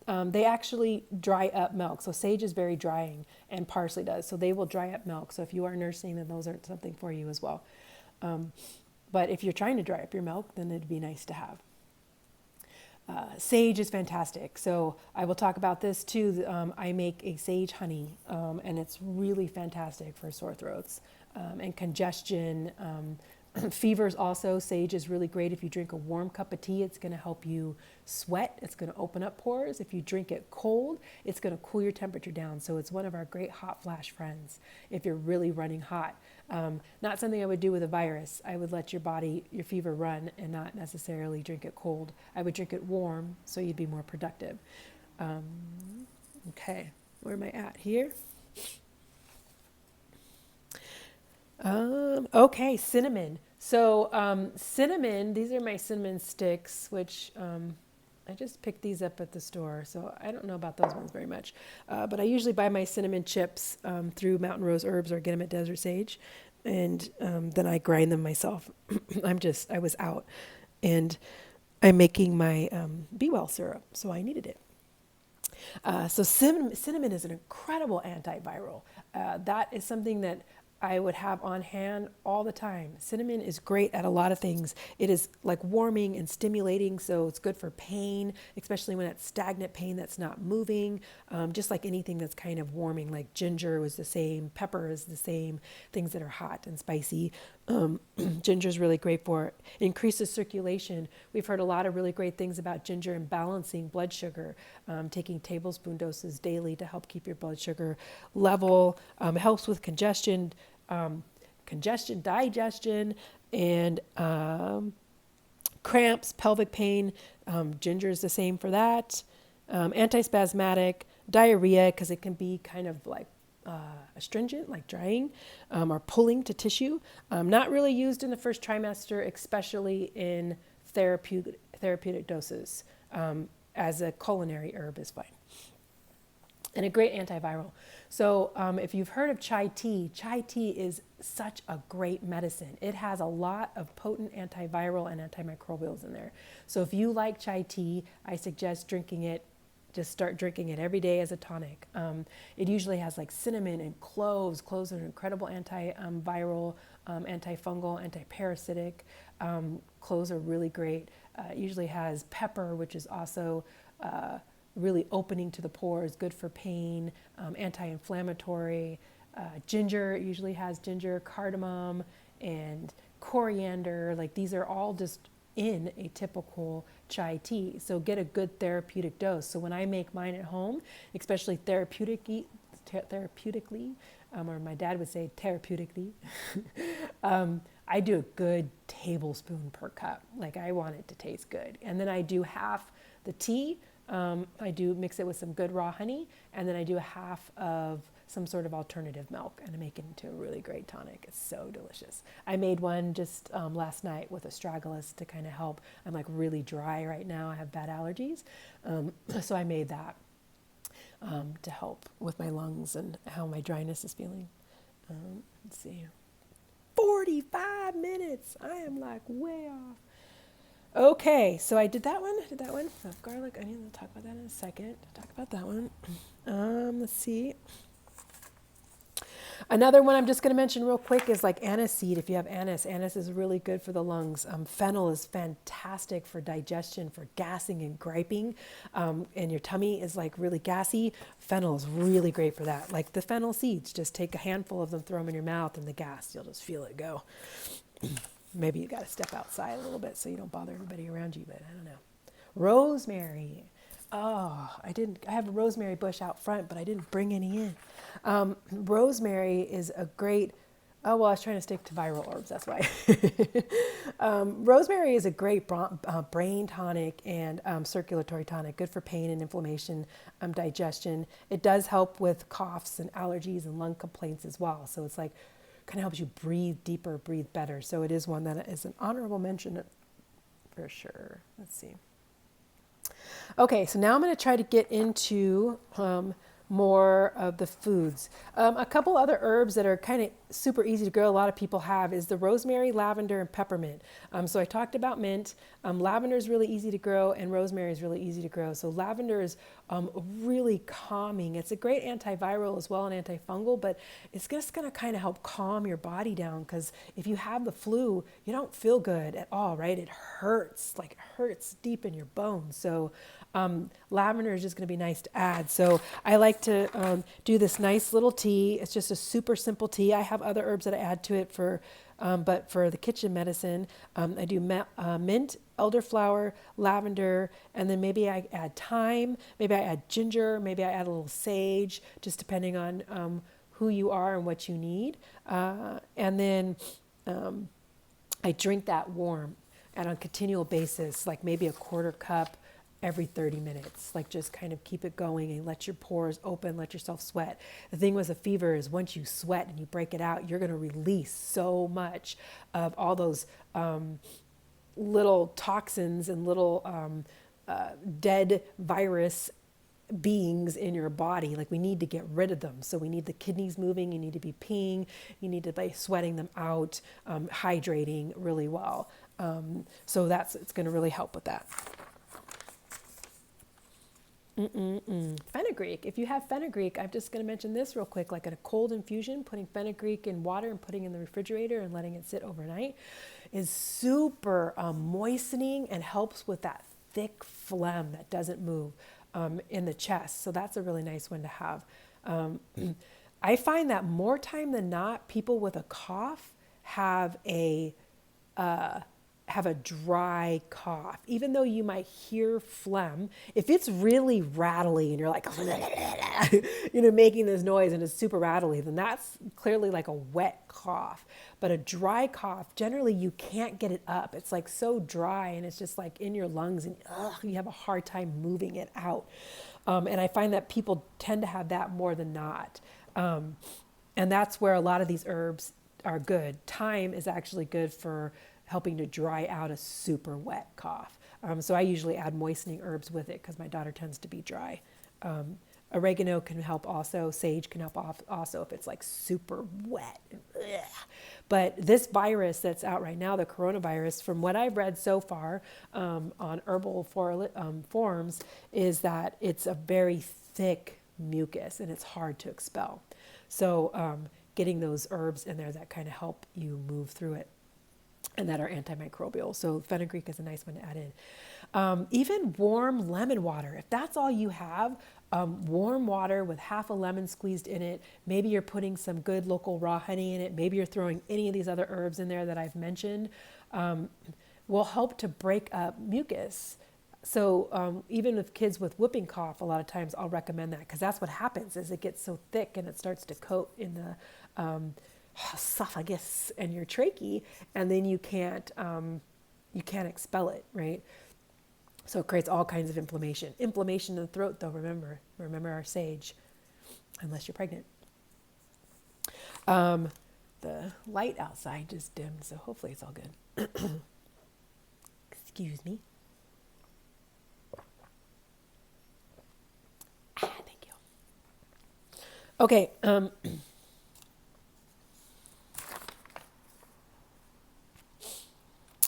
they actually dry up milk. So sage is very drying, and parsley does. So they will dry up milk. So if you are nursing, then those are something for you as well. But if you're trying to dry up your milk, then it'd be nice to have. Sage is fantastic. So I will talk about this too. I make a sage honey, and it's really fantastic for sore throats and congestion. Fevers also, sage is really great. If you drink a warm cup of tea, it's going to help you sweat. It's going to open up pores. If you drink it cold, it's going to cool your temperature down. So it's one of our great hot flash friends if you're really running hot. Not something I would do with a virus. I would let your fever run and not necessarily drink it cold. I would drink it warm so you'd be more productive. Okay, where am I at here? Okay, cinnamon. So cinnamon, these are my cinnamon sticks, which I just picked these up at the store. So I don't know about those ones very much. But I usually buy my cinnamon chips through Mountain Rose Herbs or get them at Desert Sage. And then I grind them myself. I was out. And I'm making my Be Well syrup, so I needed it. So cinnamon is an incredible antiviral. That is something that I would have on hand all the time. Cinnamon is great at a lot of things. It is like warming and stimulating, so it's good for pain, especially when it's stagnant pain that's not moving. Just like anything that's kind of warming, like ginger was the same, pepper is the same, things that are hot and spicy. Ginger is really great for it. It increases circulation. We've heard a lot of really great things about ginger and balancing blood sugar, taking tablespoon doses daily to help keep your blood sugar level. It helps with congestion, digestion, and cramps, pelvic pain. Ginger is the same for that. Antispasmodic, diarrhea, because it can be kind of like astringent, like drying, or pulling to tissue. Not really used in the first trimester, especially in therapeutic doses. As a culinary herb is fine. and a great antiviral. So if you've heard of chai tea is such a great medicine. It has a lot of potent antiviral and antimicrobials in there. So if you like chai tea, I suggest drinking it. Just start drinking it every day as a tonic. It usually has like cinnamon and cloves. Cloves are an incredible antiviral, antifungal, antiparasitic. Cloves are really great. It usually has pepper, which is also really opening to the pores, good for pain, anti-inflammatory. Ginger, it usually has ginger, cardamom, and coriander. Like these are all just in a typical chai tea. So get a good therapeutic dose. So when I make mine at home, especially therapeutically, or my dad would say therapeutically, I do a good tablespoon per cup. Like I want it to taste good. And then I do half the tea. I do mix it with some good raw honey, and then I do a half of some sort of alternative milk, and I make it into a really great tonic. It's so delicious. I made one just last night with astragalus to kind of help. I'm like really dry right now. I have bad allergies. So I made that to help with my lungs and how my dryness is feeling. Let's see. 45 minutes. I am like way off. Okay, so I did that one. Garlic, onion, I'll talk about that in a second. Talk about that one. Let's see. Another one I'm just going to mention real quick is like anise seed. If you have anise, anise is really good for the lungs. Fennel is fantastic for digestion, for gassing and griping, and your tummy is like really gassy. Fennel is really great for that. Like the fennel seeds, just take a handful of them, throw them in your mouth, and the gas, you'll just feel it go. Maybe you got to step outside a little bit so you don't bother everybody around you, but I don't know. Rosemary. Oh, I have a rosemary bush out front, but I didn't bring any in. Rosemary is a great, I was trying to stick to viral herbs, that's why. Rosemary is a great brain tonic and circulatory tonic, good for pain and inflammation, digestion. It does help with coughs and allergies and lung complaints as well. So it's like, kind of helps you breathe deeper, breathe better. So it is one that is an honorable mention for sure. Let's see. Okay, so now I'm going to try to get into more of the foods. A couple other herbs that are kind of super easy to grow, a lot of people have, is the rosemary, lavender, and peppermint. So I talked about mint. Lavender is really easy to grow, and rosemary is really easy to grow. So lavender is really calming. It's a great antiviral as well and antifungal, but it's just going to kind of help calm your body down, because if you have the flu, you don't feel good at all, right? It hurts, like it hurts deep in your bones. So lavender is just going to be nice to add. So I like to do this nice little tea. It's just a super simple tea. I have other herbs that I add to it but for the kitchen medicine, I do mint, elderflower, lavender, and then maybe I add thyme, maybe I add ginger, maybe I add a little sage, just depending on who you are and what you need. And then I drink that warm and on a continual basis, like maybe a quarter cup every 30 minutes. Like just kind of keep it going and let your pores open, let yourself sweat. The thing with a fever is once you sweat and you break it out, you're going to release so much of all those little toxins and little dead virus beings in your body. Like we need to get rid of them. So we need the kidneys moving, you need to be peeing, you need to be sweating them out, hydrating really well. So it's going to really help with that. Fenugreek. If you have fenugreek, I'm just going to mention this real quick, like in a cold infusion, putting fenugreek in water and putting it in the refrigerator and letting it sit overnight is super moistening and helps with that thick phlegm that doesn't move in the chest. So that's a really nice one to have. I find that more time than not, people with a cough have a dry cough, even though you might hear phlegm. If it's really rattly and you're like, making this noise and it's super rattly, then that's clearly like a wet cough. But a dry cough, generally you can't get it up. It's like so dry and it's just like in your lungs and you have a hard time moving it out. And I find that people tend to have that more than not. And that's where a lot of these herbs are good. Thyme is actually good for helping to dry out a super wet cough. So I usually add moistening herbs with it because my daughter tends to be dry. Oregano can help also. Sage can help also if it's like super wet. Ugh. But this virus that's out right now, the coronavirus, from what I've read so far on herbal forms, is that it's a very thick mucus and it's hard to expel. So getting those herbs in there that kind of help you move through it and that are antimicrobial. So fenugreek is a nice one to add in. Even warm lemon water, if that's all you have, warm water with half a lemon squeezed in it. Maybe you're putting some good local raw honey in it. Maybe you're throwing any of these other herbs in there that I've mentioned, will help to break up mucus. So even with kids with whooping cough, a lot of times I'll recommend that because that's what happens is it gets so thick and it starts to coat in the esophagus and your trachea, and then you can't expel it, right? So it creates all kinds of inflammation. Inflammation in the throat, though, remember our sage, unless you're pregnant. The light outside just dimmed, so hopefully it's all good. Excuse me. Thank you. Okay. I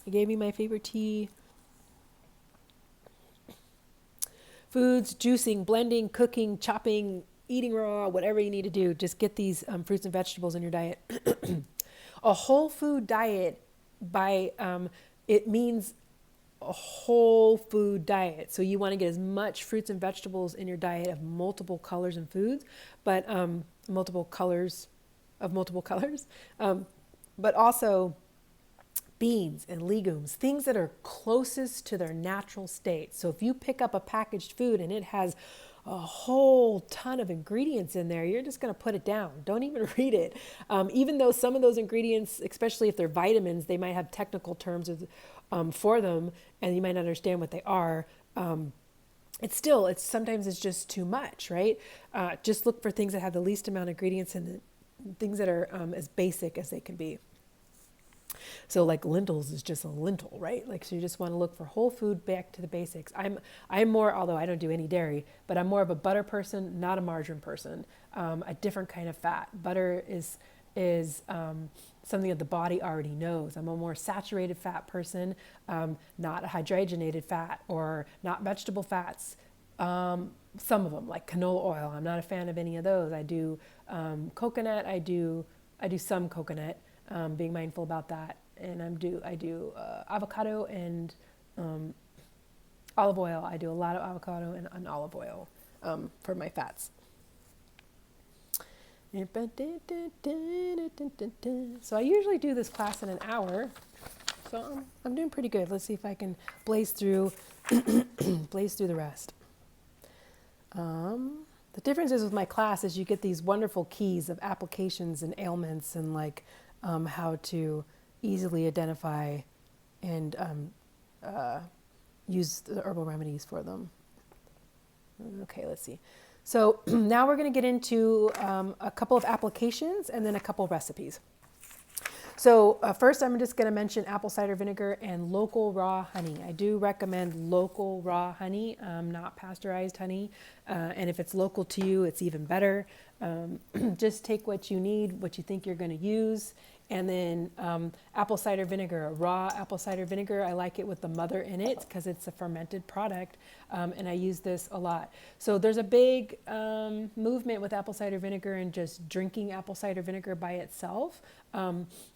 gave you my favorite tea. Foods, juicing, blending, cooking, chopping, eating raw, whatever you need to do. Just get these fruits and vegetables in your diet. A whole food diet it means a whole food diet. So you want to get as much fruits and vegetables in your diet of multiple colors and foods, but multiple colors, but also beans and legumes, things that are closest to their natural state. So if you pick up a packaged food and it has a whole ton of ingredients in there, you're just going to put it down. Don't even read it. Even though some of those ingredients, especially if they're vitamins, they might have technical terms for them and you might not understand what they are. It's sometimes it's just too much, right? Just look for things that have the least amount of ingredients and things that are as basic as they can be. So like lentils is just a lentil, right? Like, so you just want to look for whole food, back to the basics. I'm more, although I don't do any dairy, but I'm more of a butter person, not a margarine person, a different kind of fat. Butter is something that the body already knows. I'm a more saturated fat person, not a hydrogenated fat or not vegetable fats. Some of them like canola oil. I'm not a fan of any of those. I do coconut. I do some coconut. Being mindful about that, and I do avocado and olive oil. I do a lot of avocado and olive oil for my fats. So I usually do this class in an hour, so I'm doing pretty good. Let's see if I can blaze through the rest. The difference is with my class is you get these wonderful keys of applications and ailments and like how to easily identify and use the herbal remedies for them. Okay, let's see. So now we're going to get into a couple of applications and then a couple of recipes. So first I'm just going to mention apple cider vinegar and local raw honey. I do recommend local raw honey, not pasteurized honey. And if it's local to you, it's even better. Just take what you need, what you think you're going to use. And then apple cider vinegar, raw apple cider vinegar. I like it with the mother in it because it's a fermented product, and I use this a lot. So there's a big movement with apple cider vinegar and just drinking apple cider vinegar by itself,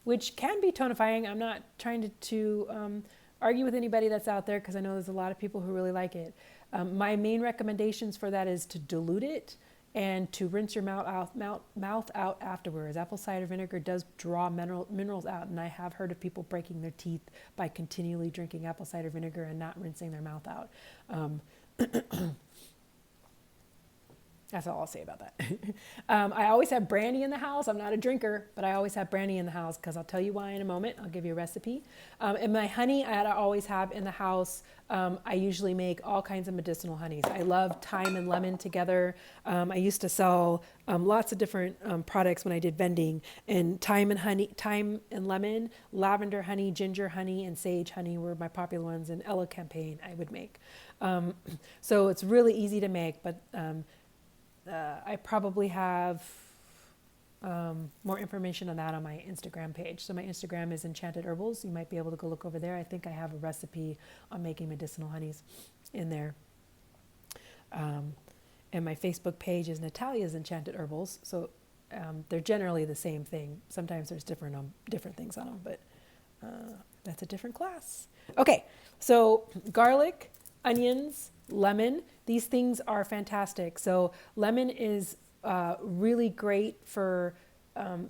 which can be tonifying. I'm not trying to argue with anybody that's out there because I know there's a lot of people who really like it. My main recommendations for that is to dilute it and to rinse your mouth out afterwards. Apple cider vinegar does draw minerals out, and I have heard of people breaking their teeth by continually drinking apple cider vinegar and not rinsing their mouth out. That's all I'll say about that. I always have brandy in the house. I'm not a drinker, but I always have brandy in the house because I'll tell you why in a moment. I'll give you a recipe. And my honey I always have in the house. I usually make all kinds of medicinal honeys. I love thyme and lemon together. I used to sell lots of different products when I did vending. And thyme and lemon, lavender honey, ginger honey, and sage honey were my popular ones. And elecampane I would make. So it's really easy to make, but I probably have more information on that on my Instagram page. So my Instagram is Enchanted Herbals. You might be able to go look over there. I think I have a recipe on making medicinal honeys in there. And my Facebook page is Natalia's Enchanted Herbals. So they're generally the same thing. Sometimes there's different things on them, but that's a different class. Okay, so garlic, onions, lemon, these things are fantastic. So lemon is really great for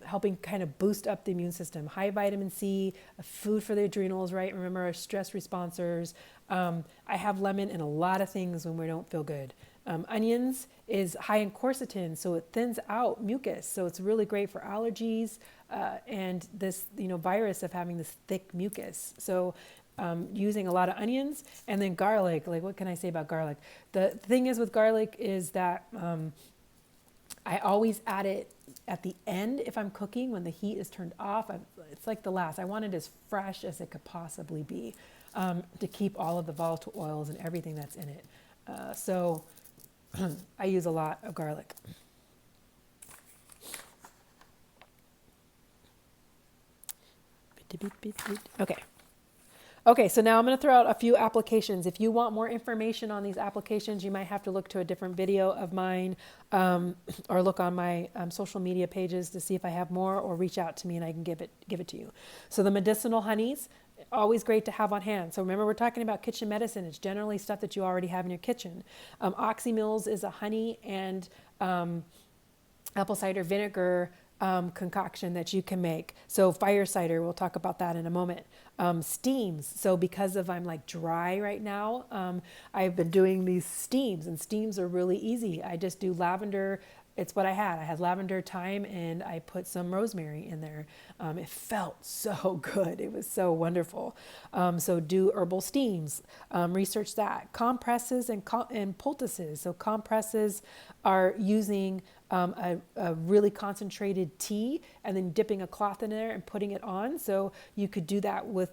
helping kind of boost up the immune system. High vitamin C, food for the adrenals, right? Remember our stress responders. I have lemon in a lot of things when we don't feel good. Onions is high in quercetin, so it thins out mucus. So it's really great for allergies and this, virus of having this thick mucus. So using a lot of onions, and then garlic. Like, what can I say about garlic? The thing is with garlic is that I always add it at the end if I'm cooking when the heat is turned off. It's like the last. I want it as fresh as it could possibly be to keep all of the volatile oils and everything that's in it. So I use a lot of garlic. Okay, so now I'm going to throw out a few applications. If you want more information on these applications, you might have to look to a different video of mine or look on my social media pages to see if I have more, or reach out to me and I can give it to you. So the medicinal honeys, always great to have on hand. So remember, we're talking about kitchen medicine. It's generally stuff that you already have in your kitchen. Oxymills is a honey and apple cider vinegar concoction that you can make. So fire cider, we'll talk about that in a moment. Steams. So because I'm like dry right now, I've been doing these steams, and steams are really easy. I just do lavender. It's what I had. I had lavender, thyme, and I put some rosemary in there. It felt so good. It was so wonderful. So do herbal steams. Research that. Compresses and poultices. So compresses are using a really concentrated tea and then dipping a cloth in there and putting it on. So you could do that with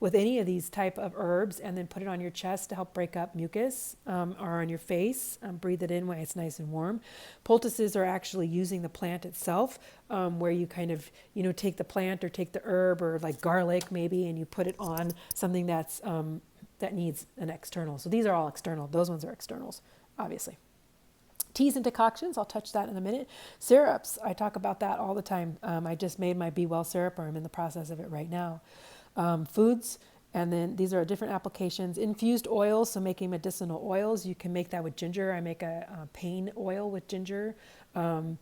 any of these type of herbs, and then put it on your chest to help break up mucus, or on your face. Breathe it in when it's nice and warm. Poultices are actually using the plant itself, where you kind of, take the plant or take the herb or like garlic maybe, and you put it on something that's that needs an external. So these are all external. Those ones are externals, obviously. Teas and decoctions, I'll touch that in a minute. Syrups, I talk about that all the time. I just made my Be Well syrup, or I'm in the process of it right now. Foods, and then these are different applications. Infused oils, so making medicinal oils. You can make that with ginger. I make a pain oil with ginger. Yep.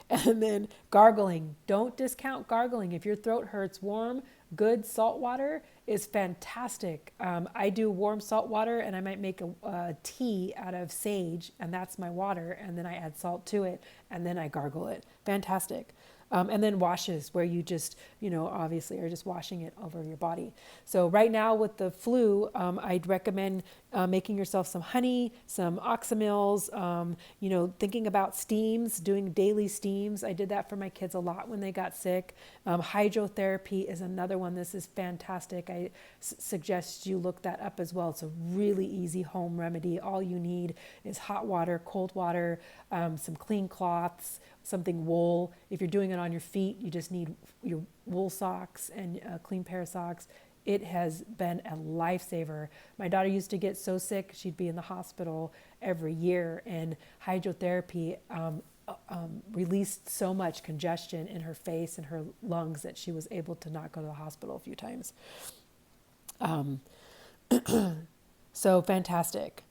And then gargling. Don't discount gargling. If your throat hurts, warm, good salt water is fantastic. I do warm salt water, and I might make a tea out of sage, and that's my water, and then I add salt to it, and then I gargle it. Fantastic. And then washes, where you just, obviously are just washing it over your body. So right now with the flu, I'd recommend making yourself some honey, some oxymills, thinking about steams, doing daily steams. I did that for my kids a lot when they got sick. Hydrotherapy is another one. This is fantastic. I suggest you look that up as well. It's a really easy home remedy. All you need is hot water, cold water, some clean cloths, something wool. If you're doing it on your feet, you just need your wool socks and a clean pair of socks. It has been a lifesaver. My daughter used to get so sick, she'd be in the hospital every year, and hydrotherapy released so much congestion in her face and her lungs that she was able to not go to the hospital a few times. So fantastic.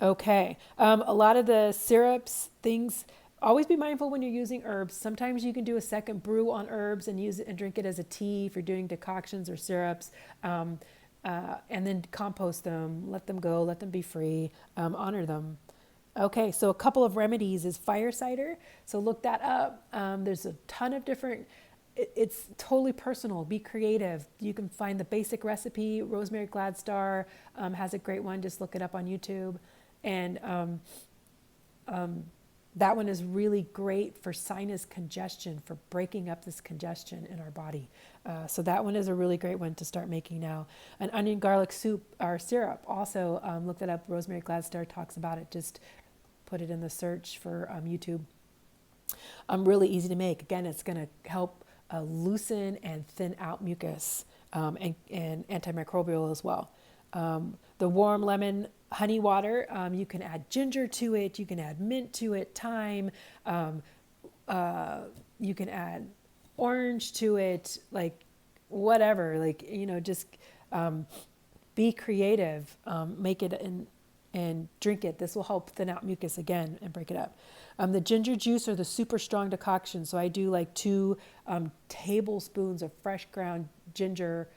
Okay. A lot of the syrups, things, always be mindful when you're using herbs. Sometimes you can do a second brew on herbs and use it and drink it as a tea if you're doing decoctions or syrups, and then compost them, let them go, let them be free, honor them. Okay, so a couple of remedies is fire cider. So look that up. There's a ton of different, it's totally personal. Be creative. You can find the basic recipe. Rosemary Gladstar has a great one. Just look it up on YouTube. And That one is really great for sinus congestion, for breaking up this congestion in our body. So that one is a really great one to start making now. An onion garlic soup or syrup, also look that up. Rosemary Gladstar talks about it. Just put it in the search for YouTube. Really easy to make. Again, it's going to help loosen and thin out mucus and antimicrobial as well. The warm lemon honey water, you can add ginger to it, you can add mint to it, thyme, you can add orange to it, like whatever, like, just be creative, make it and drink it. This will help thin out mucus again and break it up. The ginger juice or the super strong decoction. So I do like 2 tablespoons of fresh ground ginger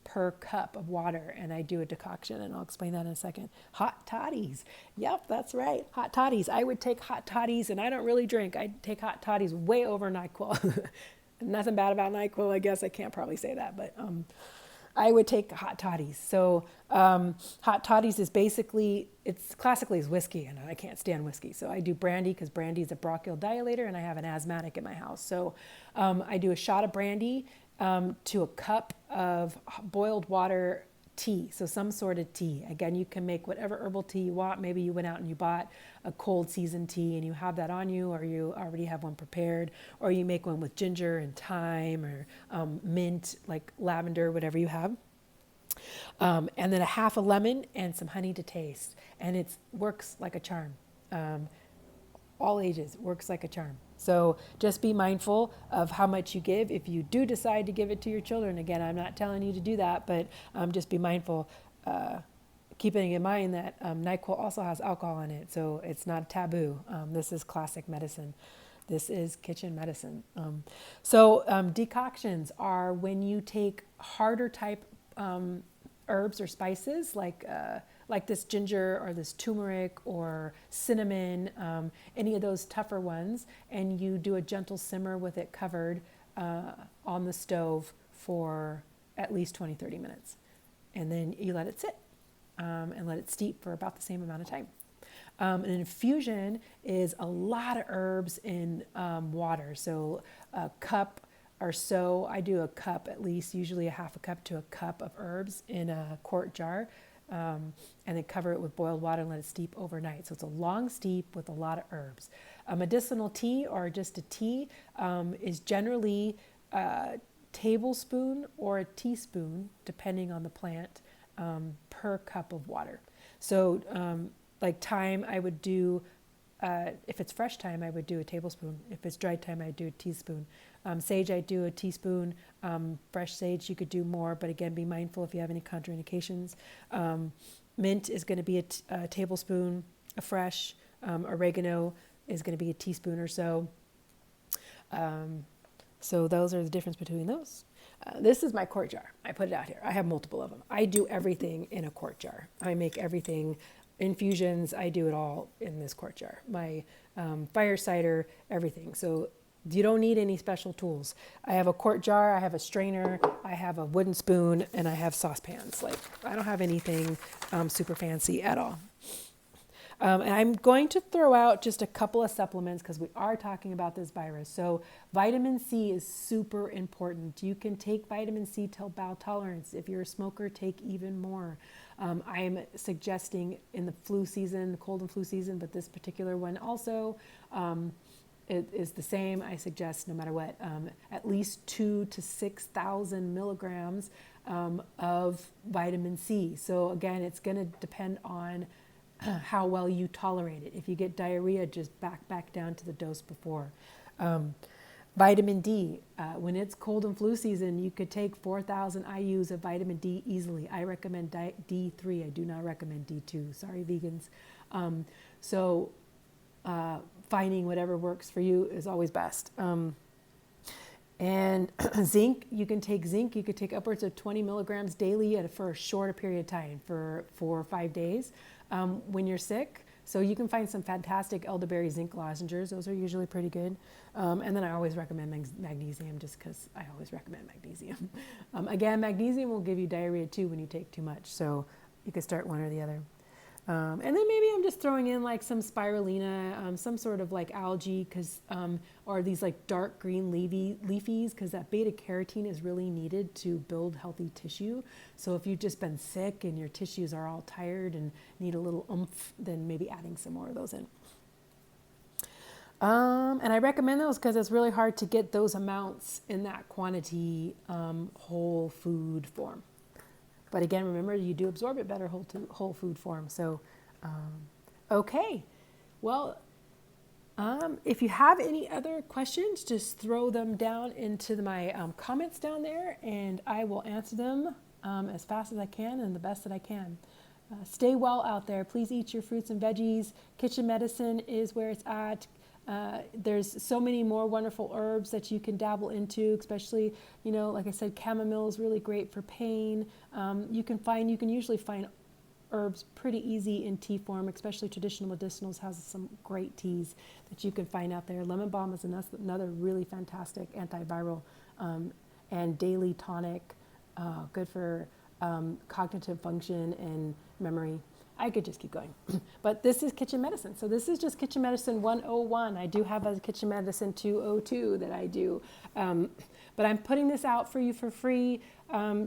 per cup of water, and I do a decoction, and I'll explain that in a second. Hot toddies. Yep, that's right. Hot toddies. I would take hot toddies, and I don't really drink. I take hot toddies way over NyQuil. Nothing bad about NyQuil, I guess. I can't probably say that, but I would take hot toddies. So hot toddies is basically, it's classically is whiskey, and I can't stand whiskey. So I do brandy because brandy is a bronchial dilator, and I have an asthmatic in my house. So I do a shot of brandy to a cup of boiled water tea, so some sort of tea. Again, you can make whatever herbal tea you want. Maybe you went out and you bought a cold seasoned tea and you have that on you, or you already have one prepared, or you make one with ginger and thyme or mint, like lavender, whatever you have. And then a half a lemon and some honey to taste. And it works like a charm. All ages, works like a charm. So just be mindful of how much you give. If you do decide to give it to your children, again, I'm not telling you to do that, but just be mindful, keeping in mind that NyQuil also has alcohol in it, so it's not a taboo. This is classic medicine. This is kitchen medicine. So decoctions are when you take harder type herbs or spices like this ginger or this turmeric or cinnamon, any of those tougher ones, and you do a gentle simmer with it covered on the stove for at least 20-30 minutes. And then you let it sit and let it steep for about the same amount of time. An infusion is a lot of herbs in water. So a cup or so, I do a cup at least, usually a half a cup to a cup of herbs in a quart jar. And then cover it with boiled water and let it steep overnight. So it's a long steep with a lot of herbs. A medicinal tea or just a tea is generally a tablespoon or a teaspoon, depending on the plant, per cup of water. So like thyme, I would do, if it's fresh thyme, I would do a tablespoon. If it's dried thyme, I'd do a teaspoon. Sage, I do a teaspoon. Fresh sage, you could do more, but again, be mindful if you have any contraindications. Mint is going to be a tablespoon of fresh. Oregano is going to be a teaspoon or so. So those are the difference between those. This is my quart jar. I put it out here. I have multiple of them. I do everything in a quart jar. I make everything, infusions, I do it all in this quart jar. My fire cider, everything. So you don't need any special tools. I have a quart jar, I have a strainer, I have a wooden spoon, and I have saucepans. Like, I don't have anything super fancy at all. And I'm going to throw out just a couple of supplements because we are talking about this virus. So vitamin C is super important. You can take vitamin C till bowel tolerance. If you're a smoker, take even more. I'm suggesting in the flu season, the cold and flu season, but this particular one also, it is the same. I suggest no matter what, at least 2,000 to 6,000 milligrams of vitamin C. So again, it's going to depend on how well you tolerate it. If you get diarrhea, just back down to the dose before. Vitamin D, when it's cold and flu season, you could take 4,000 IUs of vitamin D easily. I recommend D3. I do not recommend D2. Sorry, vegans. Finding whatever works for you is always best. And zinc, you can take zinc. You could take upwards of 20 milligrams daily for a shorter period of time, for 4 or 5 days when you're sick. So you can find some fantastic elderberry zinc lozenges. Those are usually pretty good. And then I always recommend magnesium just because I always recommend magnesium. Again, magnesium will give you diarrhea too when you take too much. So you can start one or the other. And then maybe I'm just throwing in like some spirulina, some sort of like algae, or these like dark green leafies, because that beta carotene is really needed to build healthy tissue. So if you've just been sick and your tissues are all tired and need a little oomph, then maybe adding some more of those in. And I recommend those because it's really hard to get those amounts in that quantity whole food form. But again, remember, you do absorb it better whole food form. So, okay. Well, if you have any other questions, just throw them down into my comments down there, and I will answer them as fast as I can and the best that I can. Stay well out there. Please eat your fruits and veggies. Kitchen medicine is where it's at. There's so many more wonderful herbs that you can dabble into, especially, like I said, chamomile is really great for pain. You can usually find herbs pretty easy in tea form, especially Traditional Medicinals has some great teas that you can find out there. Lemon balm is another really fantastic antiviral and daily tonic, good for cognitive function and memory. I could just keep going. But this is kitchen medicine. So this is just kitchen medicine 101. I do have a kitchen medicine 202 that I do. But I'm putting this out for you for free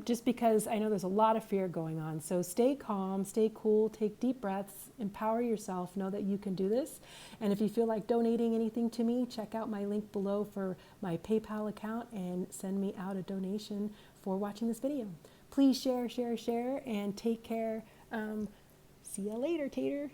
just because I know there's a lot of fear going on. So stay calm, stay cool, take deep breaths, empower yourself, know that you can do this. And if you feel like donating anything to me, check out my link below for my PayPal account and send me out a donation for watching this video. Please share, and take care. See ya later, Tater.